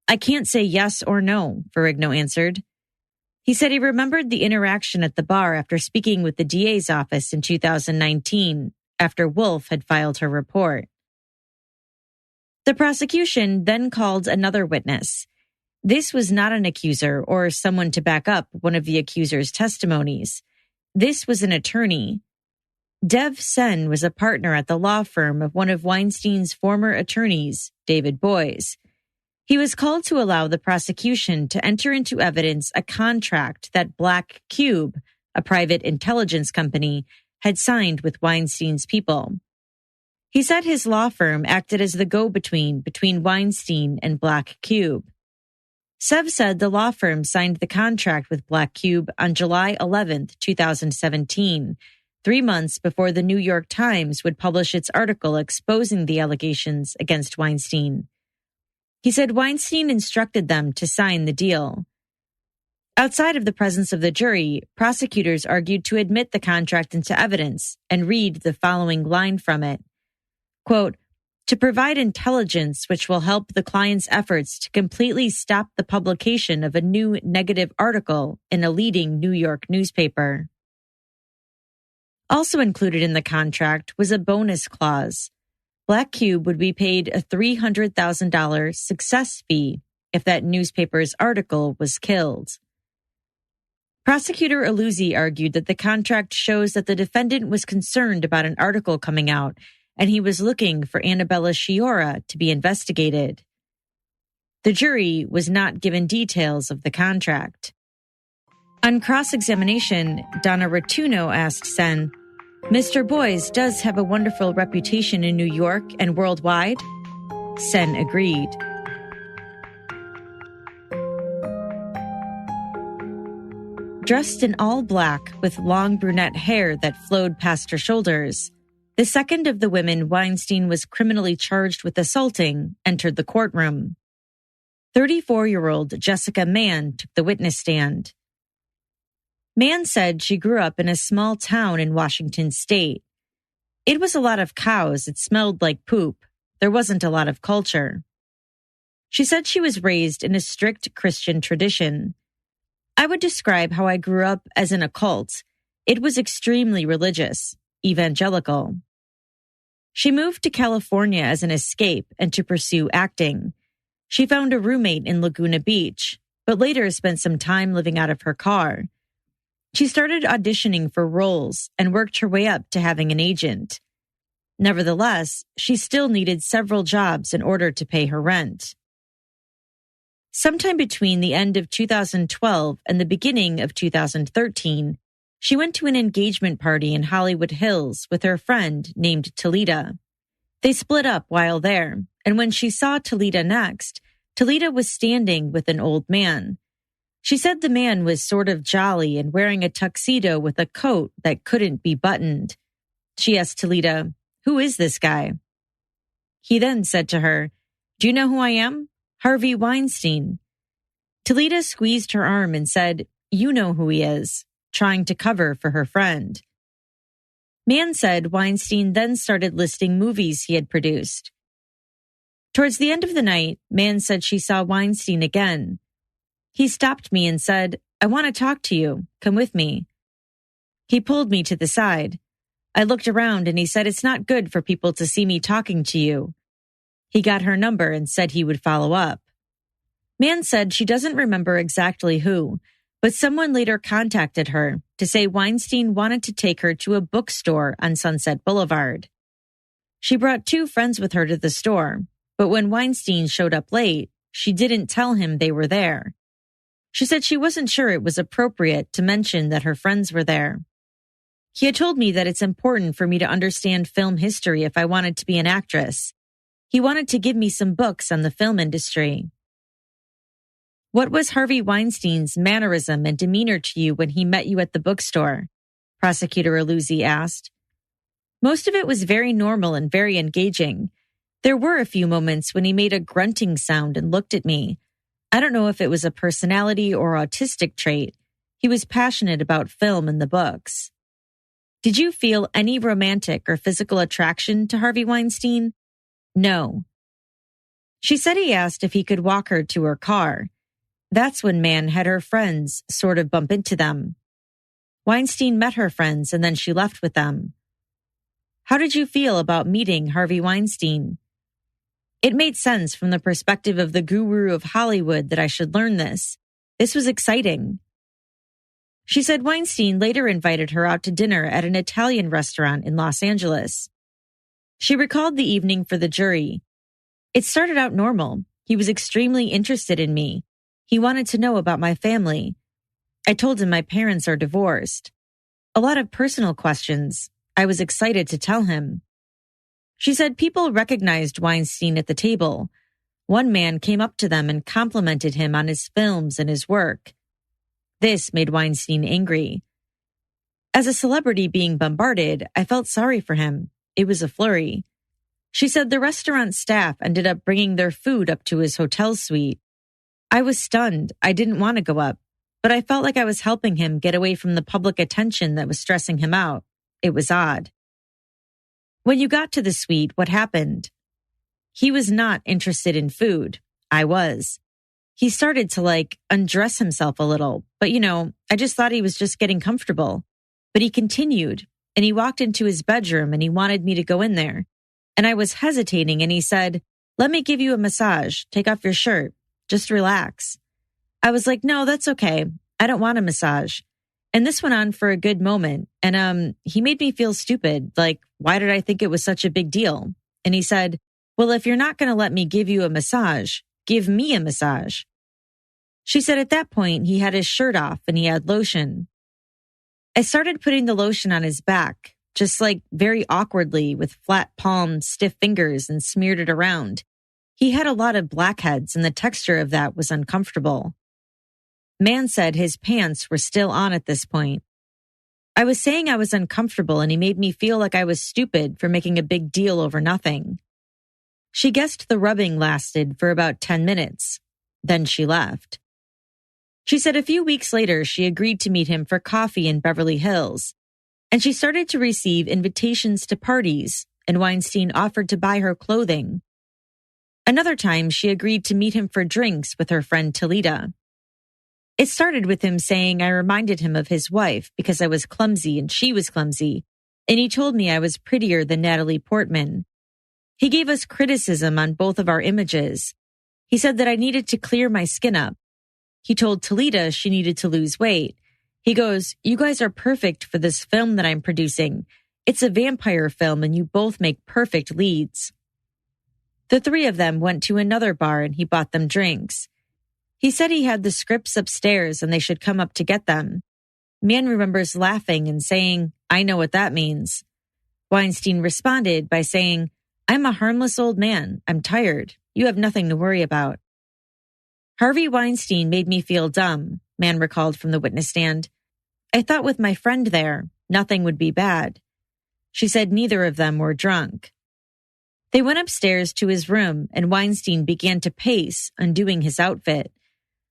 I can't say yes or no, Ferrigno answered. He said he remembered the interaction at the bar after speaking with the DA's office in 2019, after Wolf had filed her report. The prosecution then called another witness. This was not an accuser or someone to back up one of the accuser's testimonies. This was an attorney. Dev Sen was a partner at the law firm of one of Weinstein's former attorneys, David Boies. He was called to allow the prosecution to enter into evidence a contract that Black Cube, a private intelligence company, had signed with Weinstein's people. He said his law firm acted as the go-between between Weinstein and Black Cube. Sev said the law firm signed the contract with Black Cube on July 11, 2017, 3 months before the New York Times would publish its article exposing the allegations against Weinstein. He said Weinstein instructed them to sign the deal. Outside of the presence of the jury, prosecutors argued to admit the contract into evidence and read the following line from it. Quote, to provide intelligence which will help the client's efforts to completely stop the publication of a new negative article in a leading New York newspaper. Also included in the contract was a bonus clause. Black Cube would be paid a $300,000 success fee if that newspaper's article was killed. Prosecutor Aluzzi argued that the contract shows that the defendant was concerned about an article coming out and he was looking for Annabella Sciorra to be investigated. The jury was not given details of the contract. On cross-examination, Donna Rotuno asked Sen, Mr. Boies does have a wonderful reputation in New York and worldwide? Sen agreed. Dressed in all black with long brunette hair that flowed past her shoulders, the second of the women Weinstein was criminally charged with assaulting entered the courtroom. 34-year-old Jessica Mann took the witness stand. Mann said she grew up in a small town in Washington state. It was a lot of cows. It smelled like poop. There wasn't a lot of culture. She said she was raised in a strict Christian tradition. I would describe how I grew up as in a cult. It was extremely religious, evangelical. She moved to California as an escape and to pursue acting. She found a roommate in Laguna Beach, but later spent some time living out of her car. She started auditioning for roles and worked her way up to having an agent. Nevertheless, she still needed several jobs in order to pay her rent. Sometime between the end of 2012 and the beginning of 2013, she went to an engagement party in Hollywood Hills with her friend named Talita. They split up while there, and when she saw Talita next, Talita was standing with an old man. She said the man was sort of jolly and wearing a tuxedo with a coat that couldn't be buttoned. She asked Talita, "Who is this guy?" He then said to her, "Do you know who I am? Harvey Weinstein." Talita squeezed her arm and said, "You know who he is," trying to cover for her friend. Mann said Weinstein then started listing movies he had produced. Towards the end of the night, Mann said she saw Weinstein again. He stopped me and said, "I want to talk to you. Come with me." He pulled me to the side. I looked around and he said, "It's not good for people to see me talking to you." He got her number and said he would follow up. Mann said she doesn't remember exactly who, but someone later contacted her to say Weinstein wanted to take her to a bookstore on Sunset Boulevard. She brought 2 friends with her to the store, but when Weinstein showed up late, she didn't tell him they were there. She said she wasn't sure it was appropriate to mention that her friends were there. He had told me that it's important for me to understand film history if I wanted to be an actress. He wanted to give me some books on the film industry. What was Harvey Weinstein's mannerism and demeanor to you when he met you at the bookstore? Prosecutor Aluzzi asked. Most of it was very normal and very engaging. There were a few moments when he made a grunting sound and looked at me. I don't know if it was a personality or autistic trait. He was passionate about film and the books. Did you feel any romantic or physical attraction to Harvey Weinstein? No. She said he asked if he could walk her to her car. That's when Mann had her friends sort of bump into them. Weinstein met her friends and then she left with them. How did you feel about meeting Harvey Weinstein? It made sense from the perspective of the guru of Hollywood that I should learn this. This was exciting. She said Weinstein later invited her out to dinner at an Italian restaurant in Los Angeles. She recalled the evening for the jury. It started out normal. He was extremely interested in me. He wanted to know about my family. I told him my parents are divorced. A lot of personal questions. I was excited to tell him. She said people recognized Weinstein at the table. One man came up to them and complimented him on his films and his work. This made Weinstein angry. As a celebrity being bombarded, I felt sorry for him. It was a flurry. She said the restaurant staff ended up bringing their food up to his hotel suite. I was stunned. I didn't want to go up, but I felt like I was helping him get away from the public attention that was stressing him out. It was odd. When you got to the suite, what happened? He was not interested in food. I was. He started to undress himself a little, but I just thought he was just getting comfortable. But he continued, and he walked into his bedroom and he wanted me to go in there. And I was hesitating and he said, "Let me give you a massage. Take off your shirt. Just relax." I was like, "No, that's okay. I don't want a massage." And this went on for a good moment. And he made me feel stupid. Why did I think it was such a big deal? And he said, "Well, if you're not going to let me give you a massage, give me a massage." She said at that point, he had his shirt off and he had lotion. I started putting the lotion on his back, just very awkwardly with flat palmed, stiff fingers, and smeared it around. He had a lot of blackheads and the texture of that was uncomfortable. Mann said his pants were still on at this point. I was saying I was uncomfortable and he made me feel like I was stupid for making a big deal over nothing. She guessed the rubbing lasted for about 10 minutes. Then she left. She said a few weeks later she agreed to meet him for coffee in Beverly Hills. And she started to receive invitations to parties, and Weinstein offered to buy her clothing. Another time she agreed to meet him for drinks with her friend Talita. It started with him saying I reminded him of his wife because I was clumsy and she was clumsy, and he told me I was prettier than Natalie Portman. He gave us criticism on both of our images. He said that I needed to clear my skin up. He told Talita she needed to lose weight. He goes, "You guys are perfect for this film that I'm producing. It's a vampire film and you both make perfect leads." The three of them went to another bar and he bought them drinks. He said he had the scripts upstairs and they should come up to get them. Mann remembers laughing and saying, "I know what that means." Weinstein responded by saying, "I'm a harmless old man. I'm tired. You have nothing to worry about." Harvey Weinstein made me feel dumb, Mann recalled from the witness stand. I thought with my friend there, nothing would be bad. She said neither of them were drunk. They went upstairs to his room and Weinstein began to pace, undoing his outfit.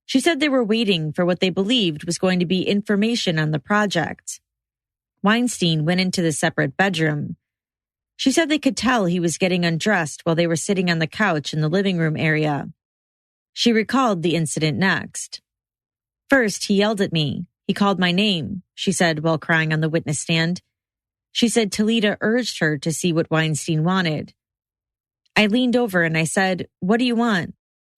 She said they were waiting for what they believed was going to be information on the project. Weinstein went into the separate bedroom. She said they could tell he was getting undressed while they were sitting on the couch in the living room area. She recalled the incident next. "First, he yelled at me. He called my name," she said while crying on the witness stand. She said Talita urged her to see what Weinstein wanted. I leaned over and I said, "What do you want?"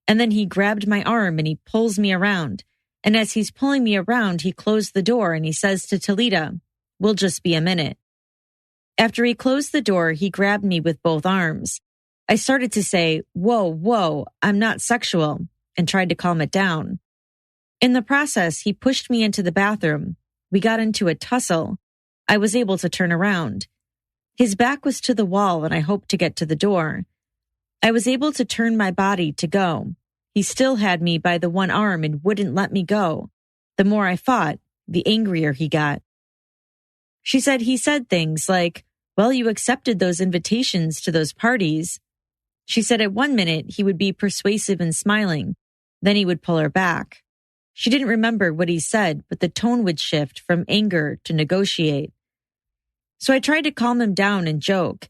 And then he grabbed my arm and he pulls me around. And as he's pulling me around, he closed the door and he says to Talita, "We'll just be a minute." After he closed the door, he grabbed me with both arms. I started to say, whoa, I'm not sexual," and tried to calm it down. In the process, he pushed me into the bathroom. We got into a tussle. I was able to turn around. His back was to the wall and I hoped to get to the door. I was able to turn my body to go. He still had me by the one arm and wouldn't let me go. The more I fought, the angrier he got. She said he said things like, well, you accepted those invitations to those parties. She said at 1 minute he would be persuasive and smiling, then he would pull her back. She didn't remember what he said, but the tone would shift from anger to negotiate. So I tried to calm him down and joke.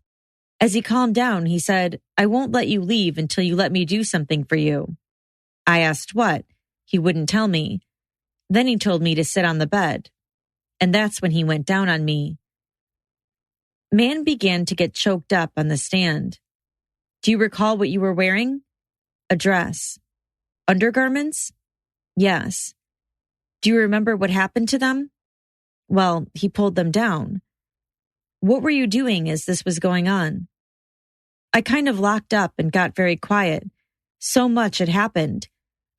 As he calmed down, he said, I won't let you leave until you let me do something for you. I asked what. He wouldn't tell me. Then he told me to sit on the bed. And that's when he went down on me. Man began to get choked up on the stand. Do you recall what you were wearing? A dress. Undergarments? Yes. Do you remember what happened to them? Well, he pulled them down. What were you doing as this was going on? I kind of locked up and got very quiet. So much had happened.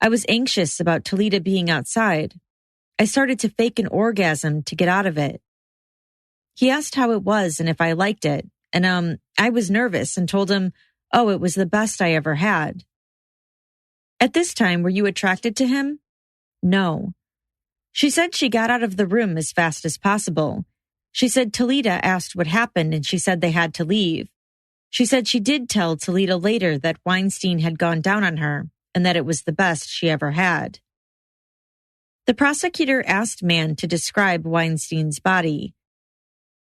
I was anxious about Talita being outside. I started to fake an orgasm to get out of it. He asked how it was and if I liked it, and I was nervous and told him, oh, it was the best I ever had. At this time, were you attracted to him? No. She said she got out of the room as fast as possible. She said Talita asked what happened and she said they had to leave. She said she did tell Talita later that Weinstein had gone down on her and that it was the best she ever had. The prosecutor asked Mann to describe Weinstein's body.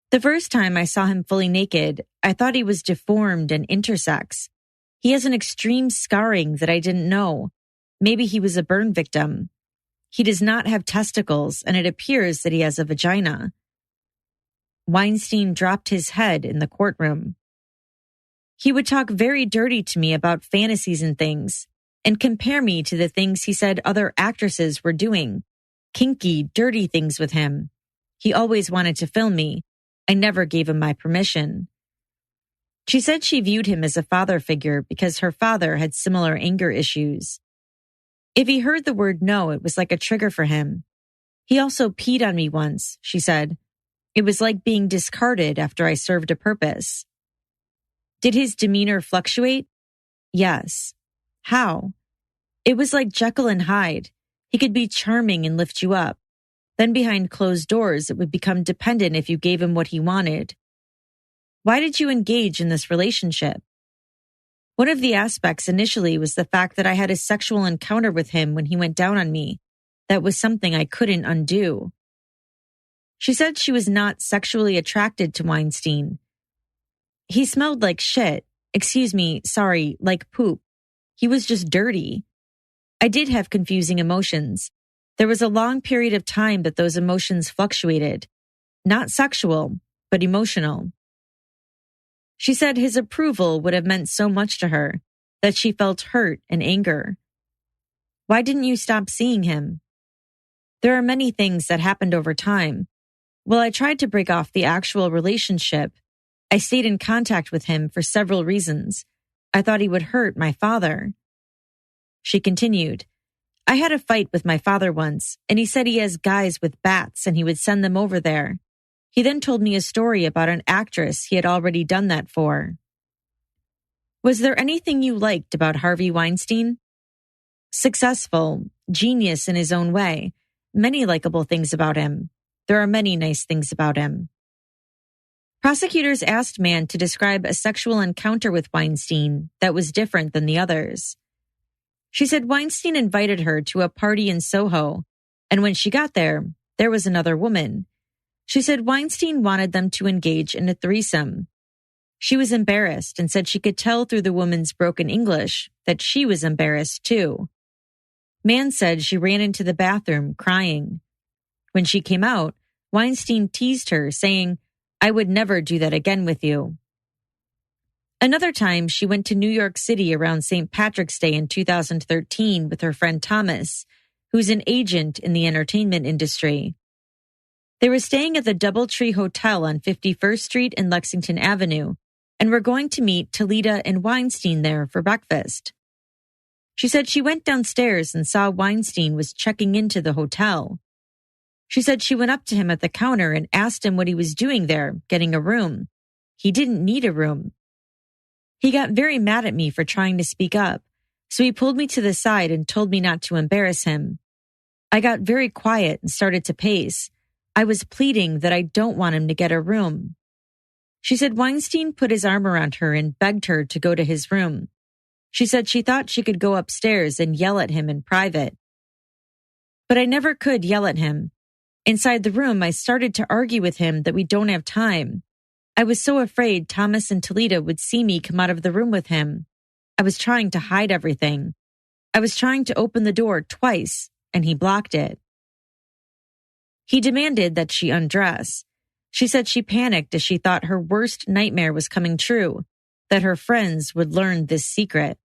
The first time I saw him fully naked, I thought he was deformed and intersex. He has an extreme scarring that I didn't know. Maybe he was a burn victim. He does not have testicles, and it appears that he has a vagina. Weinstein dropped his head in the courtroom. He would talk very dirty to me about fantasies and things, and compare me to the things he said other actresses were doing. Kinky, dirty things with him. He always wanted to film me. I never gave him my permission. She said she viewed him as a father figure because her father had similar anger issues. If he heard the word no, it was like a trigger for him. He also peed on me once, she said. It was like being discarded after I served a purpose. Did his demeanor fluctuate? Yes. How? It was like Jekyll and Hyde. He could be charming and lift you up. Then behind closed doors, it would become dependent if you gave him what he wanted. Why did you engage in this relationship? One of the aspects initially was the fact that I had a sexual encounter with him when he went down on me. That was something I couldn't undo. She said she was not sexually attracted to Weinstein. He smelled like shit. Like poop. He was just dirty. I did have confusing emotions. There was a long period of time that those emotions fluctuated. Not sexual, but emotional. She said his approval would have meant so much to her that she felt hurt and anger. Why didn't you stop seeing him? There are many things that happened over time. While I tried to break off the actual relationship, I stayed in contact with him for several reasons. I thought he would hurt my father. She continued, I had a fight with my father once, and he said he has guys with bats and he would send them over there. He then told me a story about an actress he had already done that for. Was there anything you liked about Harvey Weinstein? Successful, genius in his own way, many likable things about him. There are many nice things about him. Prosecutors asked Mann to describe a sexual encounter with Weinstein that was different than the others. She said Weinstein invited her to a party in Soho, and when she got there, there was another woman. She said Weinstein wanted them to engage in a threesome. She was embarrassed and said she could tell through the woman's broken English that she was embarrassed too. Mann said she ran into the bathroom crying. When she came out, Weinstein teased her, saying, I would never do that again with you. Another time, she went to New York City around St. Patrick's Day in 2013 with her friend Thomas, who's an agent in the entertainment industry. They were staying at the Doubletree Hotel on 51st Street and Lexington Avenue, and were going to meet Talita and Weinstein there for breakfast. She said she went downstairs and saw Weinstein was checking into the hotel. She said she went up to him at the counter and asked him what he was doing there, getting a room. He didn't need a room. He got very mad at me for trying to speak up, so he pulled me to the side and told me not to embarrass him. I got very quiet and started to pace. I was pleading that I don't want him to get a room. She said Weinstein put his arm around her and begged her to go to his room. She said she thought she could go upstairs and yell at him in private. But I never could yell at him. Inside the room, I started to argue with him that we don't have time. I was so afraid Thomas and Talita would see me come out of the room with him. I was trying to hide everything. I was trying to open the door twice, and he blocked it. He demanded that she undress. She said she panicked as she thought her worst nightmare was coming true, that her friends would learn this secret.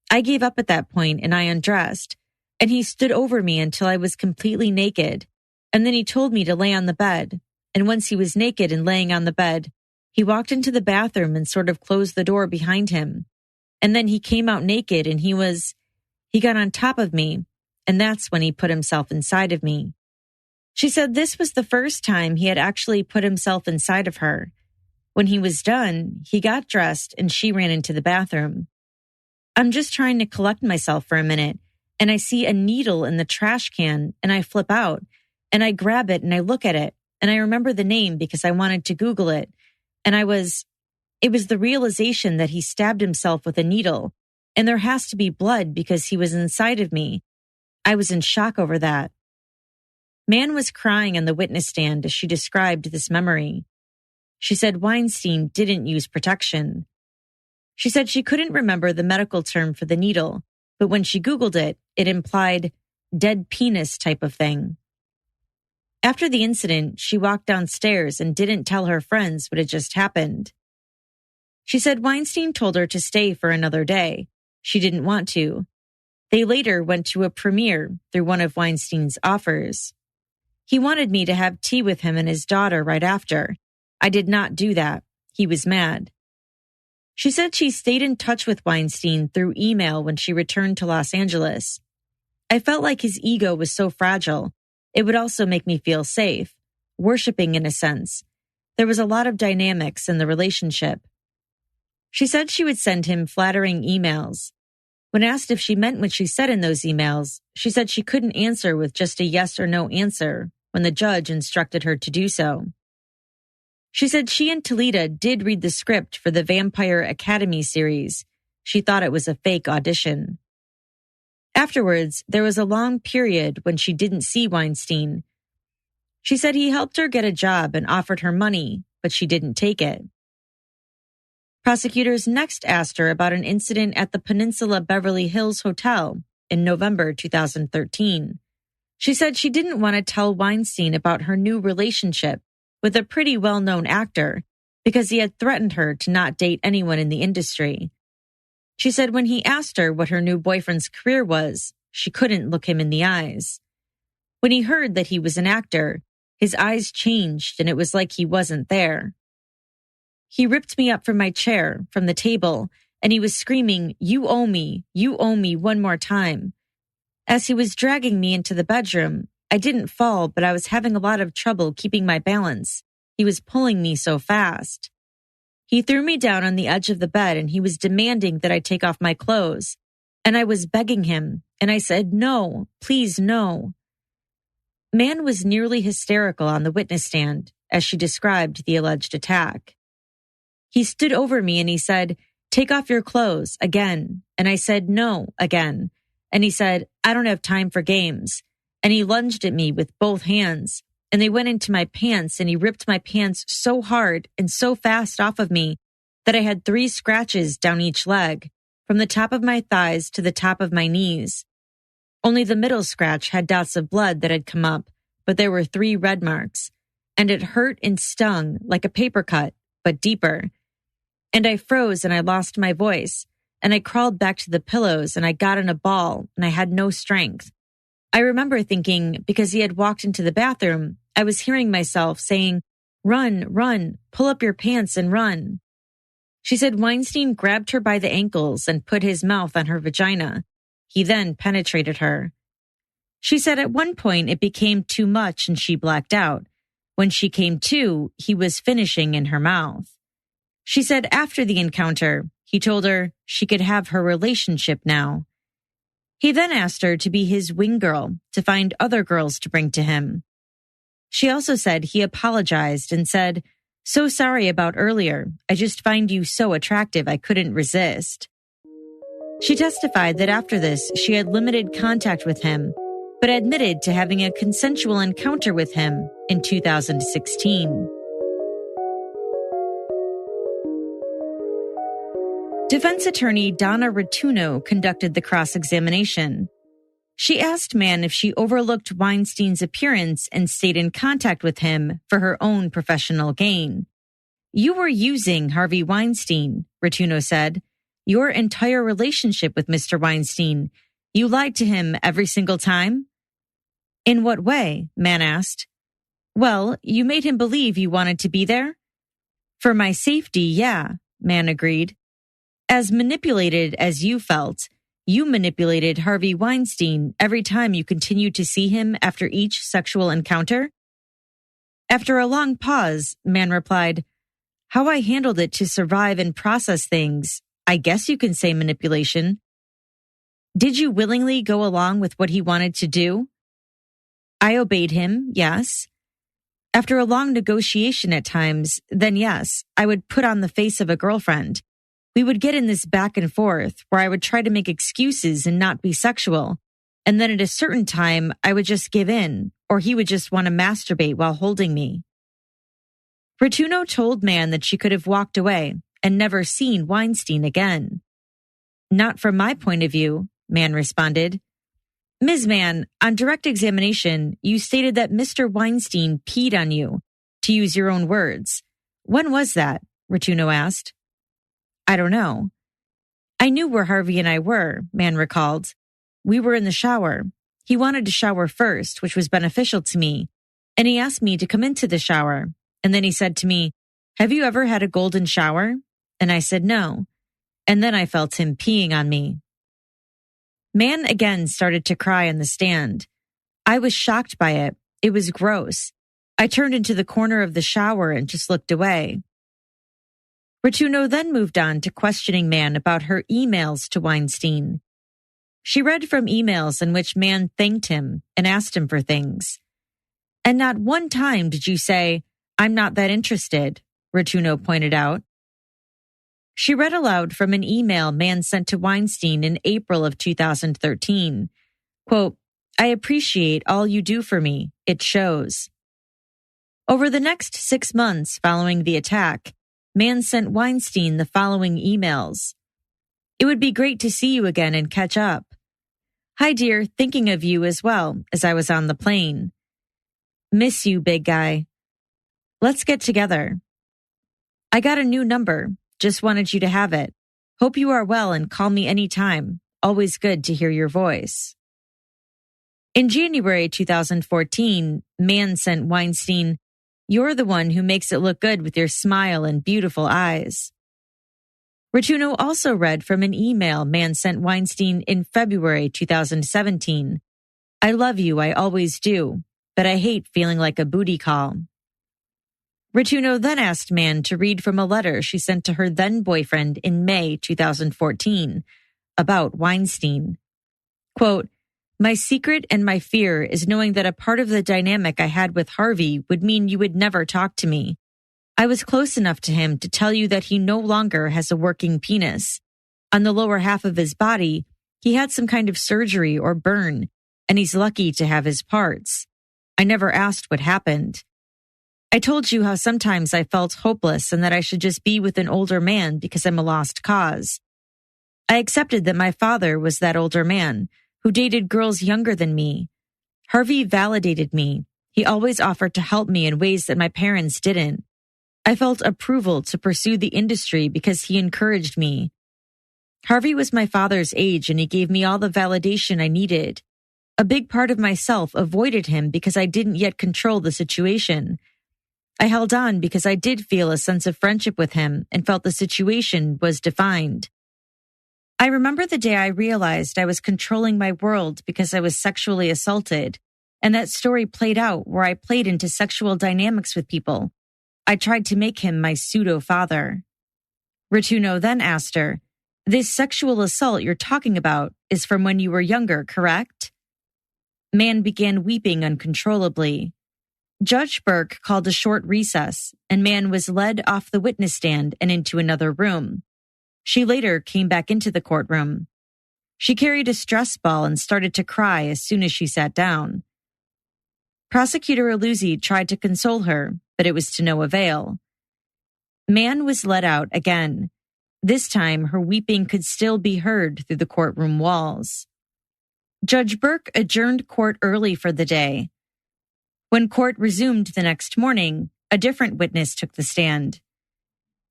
I gave up at that point and I undressed, and he stood over me until I was completely naked, and then he told me to lay on the bed, and once he was naked and laying on the bed, he walked into the bathroom and sort of closed the door behind him, and then he came out naked and he got on top of me, and that's when he put himself inside of me. She said this was the first time he had actually put himself inside of her. When he was done, he got dressed and she ran into the bathroom. I'm just trying to collect myself for a minute, and I see a needle in the trash can, and I flip out, and I grab it and I look at it, and I remember the name because I wanted to Google it, and it was the realization that he stabbed himself with a needle, and there has to be blood because he was inside of me. I was in shock over that. Mann was crying on the witness stand as she described this memory. She said Weinstein didn't use protection. She said she couldn't remember the medical term for the needle, but when she Googled it, it implied dead penis type of thing. After the incident, she walked downstairs and didn't tell her friends what had just happened. She said Weinstein told her to stay for another day. She didn't want to. They later went to a premiere through one of Weinstein's offers. He wanted me to have tea with him and his daughter right after. I did not do that. He was mad. She said she stayed in touch with Weinstein through email when she returned to Los Angeles. I felt like his ego was so fragile. It would also make me feel safe, worshiping in a sense. There was a lot of dynamics in the relationship. She said she would send him flattering emails. When asked if she meant what she said in those emails, she said she couldn't answer with just a yes or no answer when the judge instructed her to do so. She said she and Talita did read the script for the Vampire Academy series. She thought it was a fake audition. Afterwards, there was a long period when she didn't see Weinstein. She said he helped her get a job and offered her money, but she didn't take it. Prosecutors next asked her about an incident at the Peninsula Beverly Hills Hotel in November 2013. She said she didn't want to tell Weinstein about her new relationship with a pretty well-known actor because he had threatened her to not date anyone in the industry. She said when he asked her what her new boyfriend's career was, she couldn't look him in the eyes. When he heard that he was an actor, his eyes changed and it was like he wasn't there. He ripped me up from my chair, from the table, and he was screaming, you owe me one more time. As he was dragging me into the bedroom, I didn't fall, but I was having a lot of trouble keeping my balance. He was pulling me so fast. He threw me down on the edge of the bed and he was demanding that I take off my clothes. And I was begging him, and I said, no, please no. Mann was nearly hysterical on the witness stand as she described the alleged attack. He stood over me and he said, take off your clothes again. And I said, no, again. And he said, I don't have time for games. And he lunged at me with both hands. And they went into my pants and he ripped my pants so hard and so fast off of me that I had 3 scratches down each leg, from the top of my thighs to the top of my knees. Only the middle scratch had dots of blood that had come up, but there were 3 red marks. And it hurt and stung like a paper cut, but deeper. And I froze and I lost my voice. And I crawled back to the pillows and I got in a ball and I had no strength. I remember thinking, because he had walked into the bathroom, I was hearing myself saying, run, run, pull up your pants and run. She said Weinstein grabbed her by the ankles and put his mouth on her vagina. He then penetrated her. She said at one point it became too much and she blacked out. When she came to, he was finishing in her mouth. She said after the encounter, he told her she could have her relationship now. He then asked her to be his wing girl, to find other girls to bring to him. She also said he apologized and said, "So sorry about earlier. I just find you so attractive I couldn't resist." She testified that after this, she had limited contact with him, but admitted to having a consensual encounter with him in 2016. Defense attorney Donna Rotuno conducted the cross-examination. She asked Mann if she overlooked Weinstein's appearance and stayed in contact with him for her own professional gain. "You were using Harvey Weinstein," Rotuno said. "Your entire relationship with Mr. Weinstein. You lied to him every single time?" "In what way?" Mann asked. "Well, you made him believe you wanted to be there." "For my safety, yeah," Mann agreed. "As manipulated as you felt, you manipulated Harvey Weinstein every time you continued to see him after each sexual encounter?" After a long pause, Mann replied, "How I handled it to survive and process things, I guess you can say manipulation." "Did you willingly go along with what he wanted to do?" "I obeyed him, yes. After a long negotiation at times, then yes, I would put on the face of a girlfriend. We would get in this back and forth where I would try to make excuses and not be sexual. And then at a certain time, I would just give in, or he would just want to masturbate while holding me." Rotuno told Mann that she could have walked away and never seen Weinstein again. "Not from my point of view," Mann responded. "Ms. Mann, on direct examination, you stated that Mr. Weinstein peed on you, to use your own words. When was that?" Rotuno asked. "I don't know." "I knew where Harvey and I were," Mann recalled. "We were in the shower. He wanted to shower first, which was beneficial to me, and he asked me to come into the shower. And then he said to me, 'Have you ever had a golden shower?' And I said no. And then I felt him peeing on me." Mann again started to cry on the stand. "I was shocked by it. It was gross. I turned into the corner of the shower and just looked away." Rotuno then moved on to questioning Mann about her emails to Weinstein. She read from emails in which Mann thanked him and asked him for things. "And not one time did you say, 'I'm not that interested,'" Rotuno pointed out. She read aloud from an email Mann sent to Weinstein in April of 2013. Quote, "I appreciate all you do for me. It shows." Over the next 6 months following the attack, Mann sent Weinstein the following emails. "It would be great to see you again and catch up. Hi dear, thinking of you as well as I was on the plane. Miss you, big guy. Let's get together. I got a new number. Just wanted you to have it. Hope you are well and call me anytime. Always good to hear your voice." In January 2014, Mann sent Weinstein, "You're the one who makes it look good with your smile and beautiful eyes." Rotuno also read from an email Mann sent Weinstein in February 2017. "I love you, I always do, but I hate feeling like a booty call." Rotuno then asked Mann to read from a letter she sent to her then-boyfriend in May 2014 about Weinstein. Quote, "My secret and my fear is knowing that a part of the dynamic I had with Harvey would mean you would never talk to me. I was close enough to him to tell you that he no longer has a working penis. On the lower half of his body, he had some kind of surgery or burn, and he's lucky to have his parts. I never asked what happened. I told you how sometimes I felt hopeless and that I should just be with an older man because I'm a lost cause. I accepted that my father was that older man who dated girls younger than me. Harvey validated me. He always offered to help me in ways that my parents didn't. I felt approval to pursue the industry because he encouraged me. Harvey was my father's age and he gave me all the validation I needed. A big part of myself avoided him because I didn't yet control the situation. I held on because I did feel a sense of friendship with him and felt the situation was defined. I remember the day I realized I was controlling my world because I was sexually assaulted, and that story played out where I played into sexual dynamics with people. I tried to make him my pseudo-father." Rotuno then asked her, "This sexual assault you're talking about is from when you were younger, correct?" Mann began weeping uncontrollably. Judge Burke called a short recess, and Mann was led off the witness stand and into another room. She later came back into the courtroom. She carried a stress ball and started to cry as soon as she sat down. Prosecutor Aluzzi tried to console her, but it was to no avail. Mann was let out again. This time, her weeping could still be heard through the courtroom walls. Judge Burke adjourned court early for the day. When court resumed the next morning, a different witness took the stand.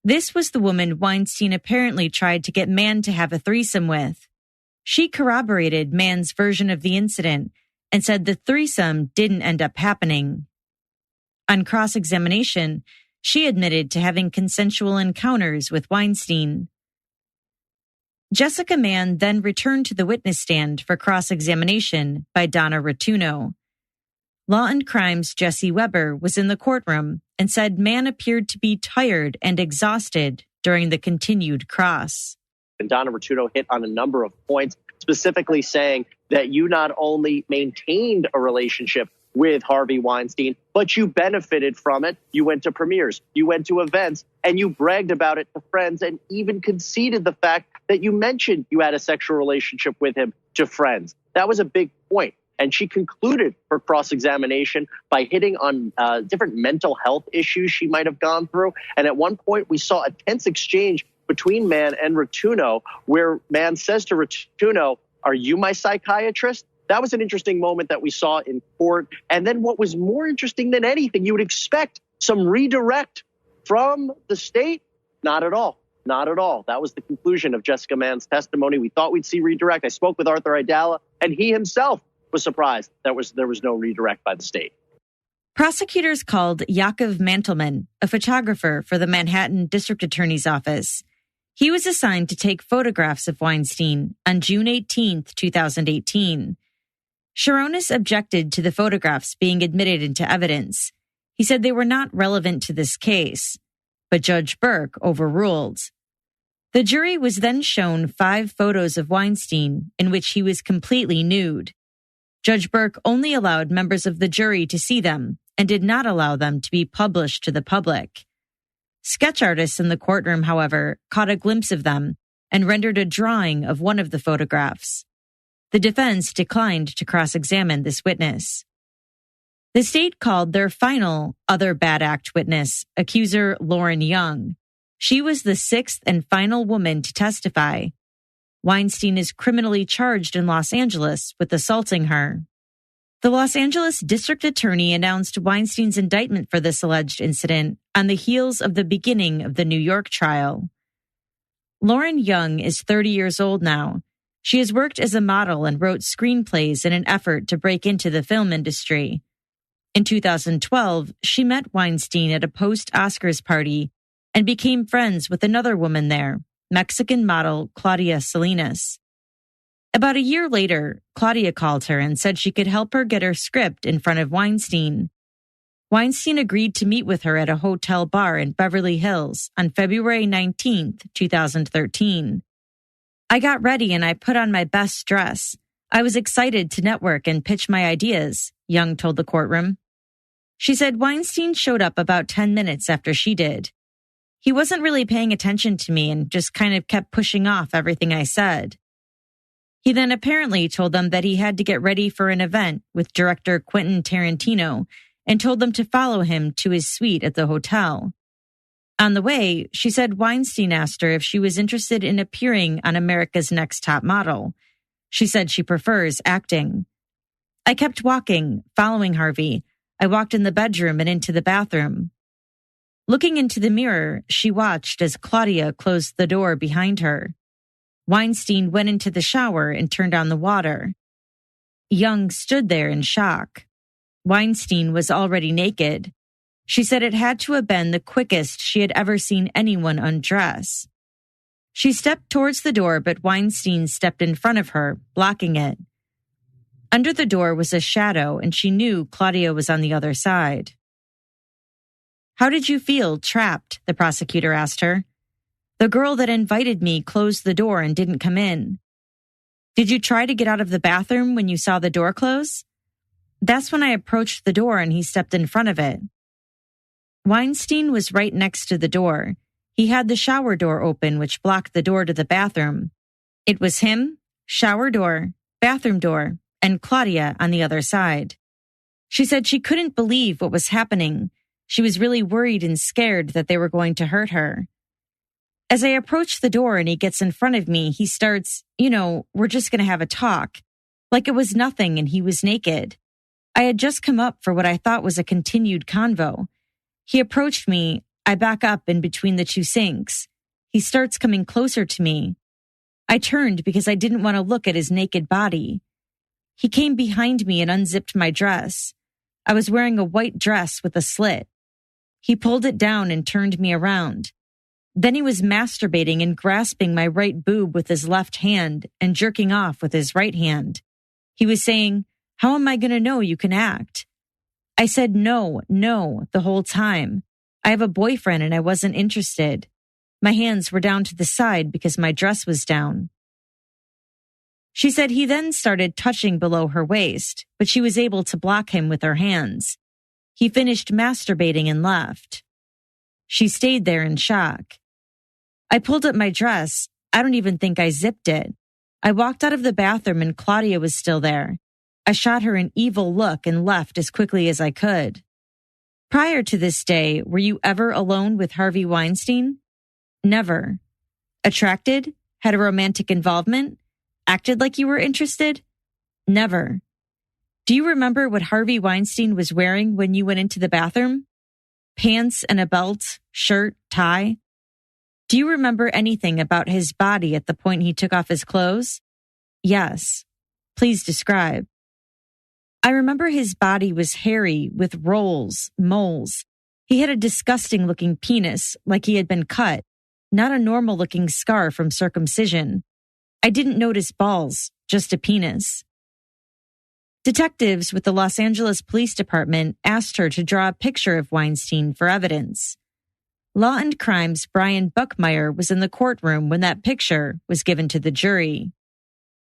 This was the woman Weinstein apparently tried to get Mann to have a threesome with. She corroborated Mann's version of the incident and said the threesome didn't end up happening. On cross-examination, she admitted to having consensual encounters with Weinstein. Jessica Mann then returned to the witness stand for cross-examination by Donna Rotuno. Law and Crime's Jesse Weber was in the courtroom and said Mann appeared to be tired and exhausted during the continued cross. And Donna Rotuno hit on a number of points, specifically saying that you not only maintained a relationship with Harvey Weinstein, but you benefited from it. You went to premieres, you went to events, and you bragged about it to friends and even conceded the fact that you mentioned you had a sexual relationship with him to friends. That was a big point. And she concluded her cross-examination by hitting on different mental health issues she might have gone through. And at one point, we saw a tense exchange between Mann and Rotuno, where Mann says to Rotuno, "Are you my psychiatrist?" That was an interesting moment that we saw in court. And then what was more interesting than anything, you would expect some redirect from the state. Not at all. Not at all. That was the conclusion of Jessica Mann's testimony. We thought we'd see redirect. I spoke with Arthur Aidala, and he himself was surprised that there was no redirect by the state. Prosecutors called Yakov Mantelman, a photographer for the Manhattan District Attorney's Office. He was assigned to take photographs of Weinstein on June 18, 2018. Sharonis objected to the photographs being admitted into evidence. He said they were not relevant to this case, but Judge Burke overruled. The jury was then shown 5 photos of Weinstein in which he was completely nude. Judge Burke only allowed members of the jury to see them and did not allow them to be published to the public. Sketch artists in the courtroom, however, caught a glimpse of them and rendered a drawing of one of the photographs. The defense declined to cross-examine this witness. The state called their final other bad act witness, accuser Lauren Young. She was the 6th and final woman to testify. Weinstein is criminally charged in Los Angeles with assaulting her. The Los Angeles District Attorney announced Weinstein's indictment for this alleged incident on the heels of the beginning of the New York trial. Lauren Young is 30 years old now. She has worked as a model and wrote screenplays in an effort to break into the film industry. In 2012, she met Weinstein at a post-Oscars party and became friends with another woman there, Mexican model Claudia Salinas. About a year later, Claudia called her and said she could help her get her script in front of Weinstein. Weinstein agreed to meet with her at a hotel bar in Beverly Hills on February 19, 2013. I got ready and I put on my best dress. I was excited to network and pitch my ideas, Young told the courtroom. She said Weinstein showed up about 10 minutes after she did. He wasn't really paying attention to me and just kind of kept pushing off everything I said. He then apparently told them that he had to get ready for an event with director Quentin Tarantino and told them to follow him to his suite at the hotel. On the way, she said Weinstein asked her if she was interested in appearing on America's Next Top Model. She said she prefers acting. I kept walking, following Harvey. I walked in the bedroom and into the bathroom. Looking into the mirror, she watched as Claudia closed the door behind her. Weinstein went into the shower and turned on the water. Young stood there in shock. Weinstein was already naked. She said it had to have been the quickest she had ever seen anyone undress. She stepped towards the door, but Weinstein stepped in front of her, blocking it. Under the door was a shadow, and she knew Claudia was on the other side. How did you feel trapped? The prosecutor asked her. The girl that invited me closed the door and didn't come in. Did you try to get out of the bathroom when you saw the door close? That's when I approached the door and he stepped in front of it. Weinstein was right next to the door. He had the shower door open, which blocked the door to the bathroom. It was him, shower door, bathroom door, and Claudia on the other side. She said she couldn't believe what was happening. She was really worried and scared that they were going to hurt her. As I approach the door and he gets in front of me, he starts, we're just going to have a talk. Like it was nothing and he was naked. I had just come up for what I thought was a continued convo. He approached me. I back up in between the two sinks. He starts coming closer to me. I turned because I didn't want to look at his naked body. He came behind me and unzipped my dress. I was wearing a white dress with a slit. He pulled it down and turned me around. Then he was masturbating and grasping my right boob with his left hand and jerking off with his right hand. He was saying, "How am I going to know you can act?" I said no the whole time. I have a boyfriend and I wasn't interested. My hands were down to the side because my dress was down. She said he then started touching below her waist, but she was able to block him with her hands. He finished masturbating and left. She stayed there in shock. I pulled up my dress. I don't even think I zipped it. I walked out of the bathroom and Claudia was still there. I shot her an evil look and left as quickly as I could. Prior to this day, were you ever alone with Harvey Weinstein? Never. Attracted? Had a romantic involvement? Acted like you were interested? Never. Do you remember what Harvey Weinstein was wearing when you went into the bathroom? Pants and a belt, shirt, tie? Do you remember anything about his body at the point he took off his clothes? Yes. Please describe. I remember his body was hairy with rolls, moles. He had a disgusting-looking penis, like he had been cut, not a normal-looking scar from circumcision. I didn't notice balls, just a penis. Detectives with the Los Angeles Police Department asked her to draw a picture of Weinstein for evidence. Law and Crime's Brian Buckmeyer was in the courtroom when that picture was given to the jury.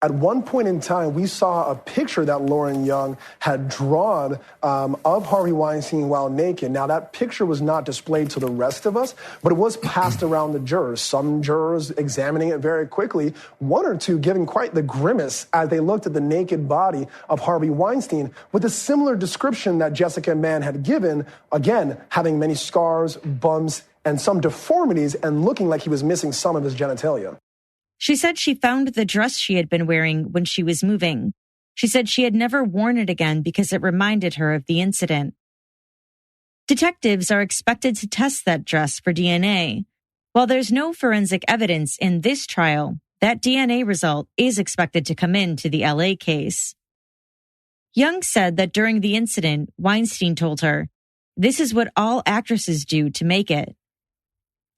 At one point in time, we saw a picture that Lauren Young had drawn of Harvey Weinstein while naked. Now, that picture was not displayed to the rest of us, but it was passed around the jurors. Some jurors examining it very quickly, one or two giving quite the grimace as they looked at the naked body of Harvey Weinstein with a similar description that Jessica Mann had given, again, having many scars, bumps, and some deformities and looking like he was missing some of his genitalia. She said she found the dress she had been wearing when she was moving. She said she had never worn it again because it reminded her of the incident. Detectives are expected to test that dress for DNA. While there's no forensic evidence in this trial, that DNA result is expected to come into the LA case. Young said that during the incident, Weinstein told her, "This is what all actresses do to make it."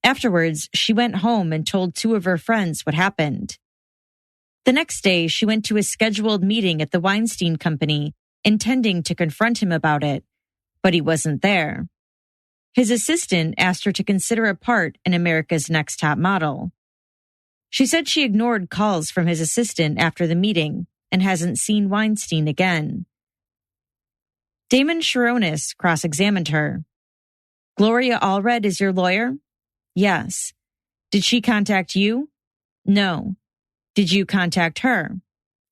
Afterwards, she went home and told two of her friends what happened. The next day, she went to a scheduled meeting at the Weinstein Company, intending to confront him about it, but he wasn't there. His assistant asked her to consider a part in America's Next Top Model. She said she ignored calls from his assistant after the meeting and hasn't seen Weinstein again. Damon Sharonis cross-examined her. "Gloria Allred is your lawyer?" "Yes." "Did she contact you?" "No." "Did you contact her?"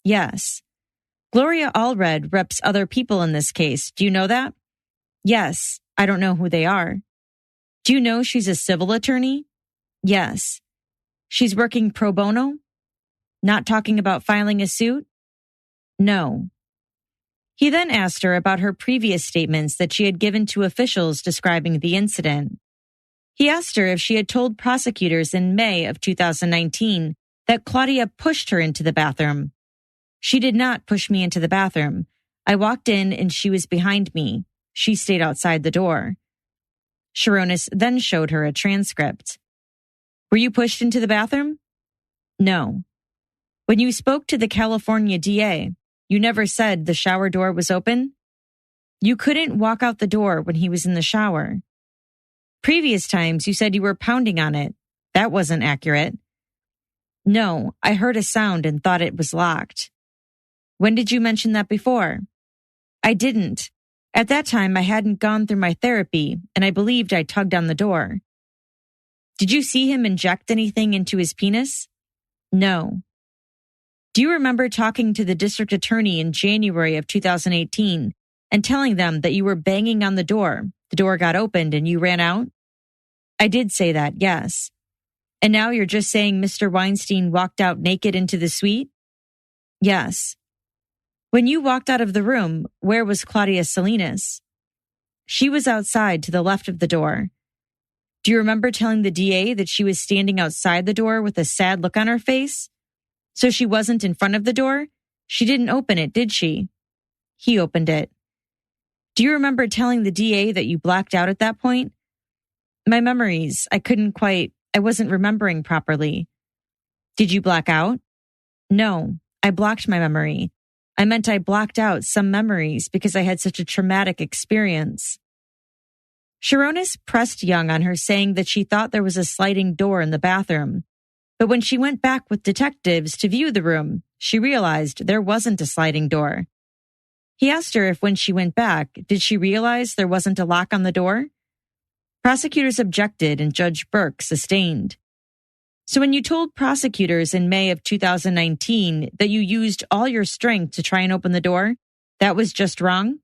"Yes." "Gloria Allred reps other people in this case. Do you know that?" "Yes. I don't know who they are." "Do you know she's a civil attorney?" "Yes." "She's working pro bono?" "Not talking about filing a suit?" "No." He then asked her about her previous statements that she had given to officials describing the incident. He asked her if she had told prosecutors in May of 2019 that Claudia pushed her into the bathroom. "She did not push me into the bathroom. I walked in and she was behind me. She stayed outside the door." Sharonis then showed her a transcript. "Were you pushed into the bathroom?" "No." "When you spoke to the California DA, you never said the shower door was open?" "You couldn't walk out the door when he was in the shower." "Previous times you said you were pounding on it. That wasn't accurate." "No, I heard a sound and thought it was locked." "When did you mention that before?" I didn't. At that time, I hadn't gone through my therapy, and I believed I tugged on the door. Did you see him inject anything into his penis? No. Do you remember talking to the district attorney in January of 2018 and telling them that you were banging on the door got opened, and you ran out? I did say that, yes. And now you're just saying Mr. Weinstein walked out naked into the suite? Yes. When you walked out of the room, where was Claudia Salinas? She was outside to the left of the door. Do you remember telling the DA that she was standing outside the door with a sad look on her face? So she wasn't in front of the door? She didn't open it, did she? He opened it. Do you remember telling the DA that you blacked out at that point? My memories, I wasn't remembering properly. Did you black out? No, I blocked my memory. I meant I blocked out some memories because I had such a traumatic experience. Sharonis pressed Young on her, saying that she thought there was a sliding door in the bathroom. But when she went back with detectives to view the room, she realized there wasn't a sliding door. He asked her if when she went back, did she realize there wasn't a lock on the door? Prosecutors objected and Judge Burke sustained. So when you told prosecutors in May of 2019 that you used all your strength to try and open the door, that was just wrong?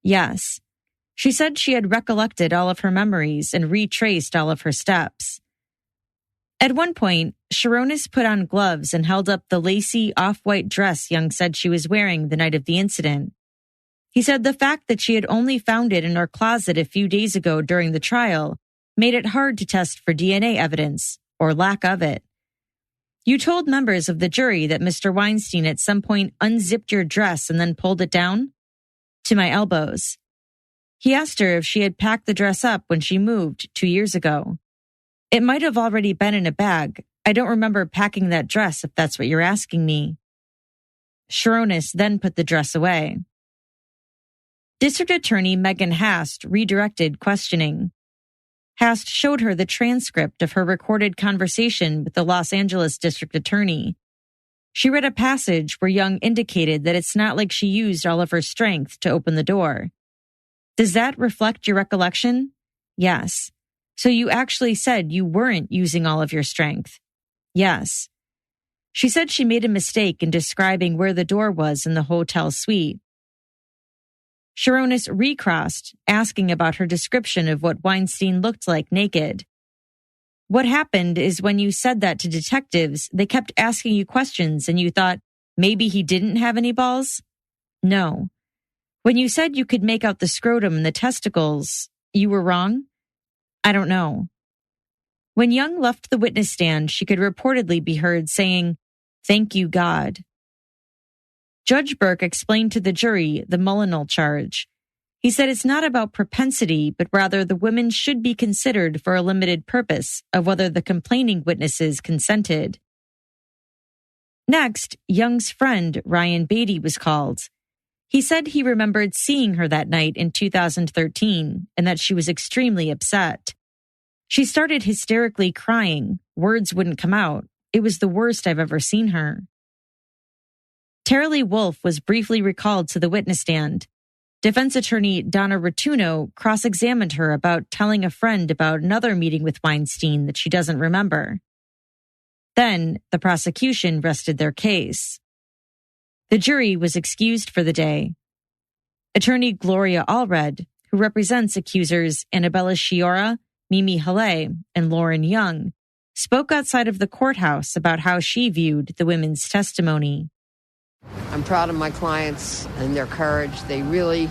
Yes. She said she had recollected all of her memories and retraced all of her steps. At one point, Sharonis put on gloves and held up the lacy off-white dress Young said she was wearing the night of the incident. He said the fact that she had only found it in her closet a few days ago during the trial made it hard to test for DNA evidence, or lack of it. You told members of the jury that Mr. Weinstein at some point unzipped your dress and then pulled it down? To my elbows. He asked her if she had packed the dress up when she moved 2 years ago. It might have already been in a bag. I don't remember packing that dress if that's what you're asking me. Sharonis then put the dress away. District Attorney Megan Hast redirected questioning. Hast showed her the transcript of her recorded conversation with the Los Angeles District Attorney. She read a passage where Young indicated that it's not like she used all of her strength to open the door. Does that reflect your recollection? Yes. So you actually said you weren't using all of your strength? Yes. She said she made a mistake in describing where the door was in the hotel suite. Sharonis recrossed, asking about her description of what Weinstein looked like naked. What happened is when you said that to detectives, they kept asking you questions and you thought, maybe he didn't have any balls? No. When you said you could make out the scrotum and the testicles, you were wrong? I don't know. When Young left the witness stand, she could reportedly be heard saying, "Thank you, God." Judge Burke explained to the jury the Mullinal charge. He said it's not about propensity, but rather the women should be considered for a limited purpose of whether the complaining witnesses consented. Next, Young's friend, Ryan Beatty, was called. He said he remembered seeing her that night in 2013 and that she was extremely upset. She started hysterically crying. Words wouldn't come out. It was the worst I've ever seen her. Tara-Lee Wolfe was briefly recalled to the witness stand. Defense attorney Donna Rotuno cross-examined her about telling a friend about another meeting with Weinstein that she doesn't remember. Then the prosecution rested their case. The jury was excused for the day. Attorney Gloria Allred, who represents accusers Annabella Sciorra, Mimi Halle, and Lauren Young, spoke outside of the courthouse about how she viewed the women's testimony. I'm proud of my clients and their courage. They really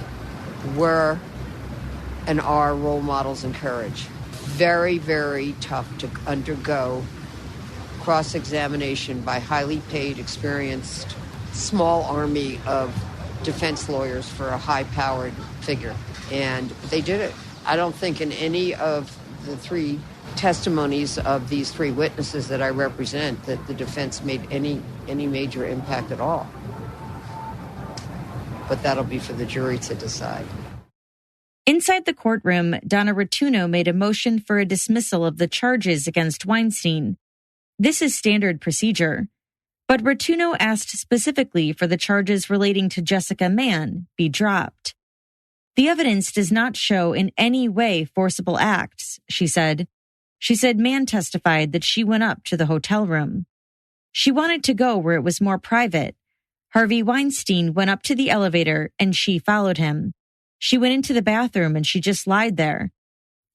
were and are role models in courage. Very, very tough to undergo cross-examination by highly paid, experienced, small army of defense lawyers for a high-powered figure. And they did it. I don't think in any of the three testimonies of these three witnesses that I represent that the defense made any major impact at all. But that'll be for the jury to decide. Inside the courtroom, Donna Rotuno made a motion for a dismissal of the charges against Weinstein. This is standard procedure. But Rotuno asked specifically for the charges relating to Jessica Mann be dropped. The evidence does not show in any way forcible acts, she said. She said Mann testified that she went up to the hotel room. She wanted to go where it was more private. Harvey Weinstein went up to the elevator and she followed him. She went into the bathroom and she just lied there.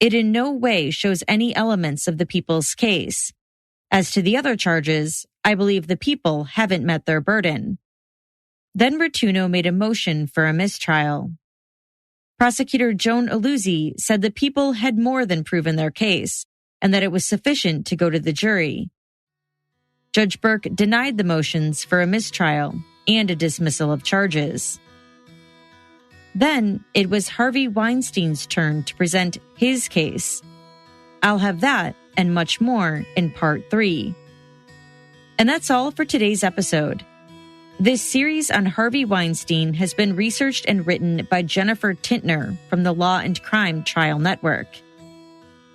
It in no way shows any elements of the people's case. As to the other charges, I believe the people haven't met their burden. Then Rotuno made a motion for a mistrial. Prosecutor Joan Aluzzi said the people had more than proven their case and that it was sufficient to go to the jury. Judge Burke denied the motions for a mistrial and a dismissal of charges. Then it was Harvey Weinstein's turn to present his case. I'll have that and much more in part 3. And that's all for today's episode. This series on Harvey Weinstein has been researched and written by Jennifer Tintner from the Law and Crime Trial Network.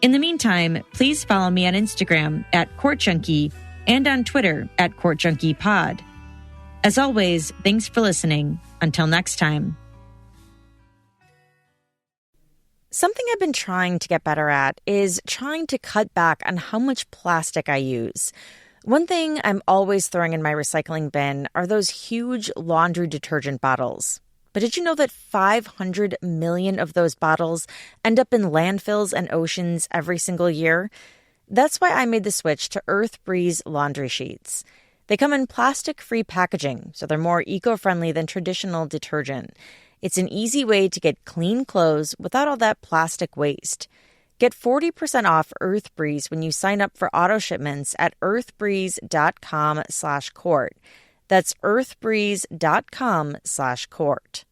In the meantime, please follow me on Instagram at CourtJunkie and on Twitter at CourtJunkiePod. As always, thanks for listening. Until next time. Something I've been trying to get better at is trying to cut back on how much plastic I use. One thing I'm always throwing in my recycling bin are those huge laundry detergent bottles. But did you know that 500 million of those bottles end up in landfills and oceans every single year? That's why I made the switch to Earth Breeze laundry sheets. They come in plastic-free packaging, so they're more eco-friendly than traditional detergent. It's an easy way to get clean clothes without all that plastic waste. Get 40% off Earth Breeze when you sign up for auto shipments at earthbreeze.com/court. That's earthbreeze.com/court.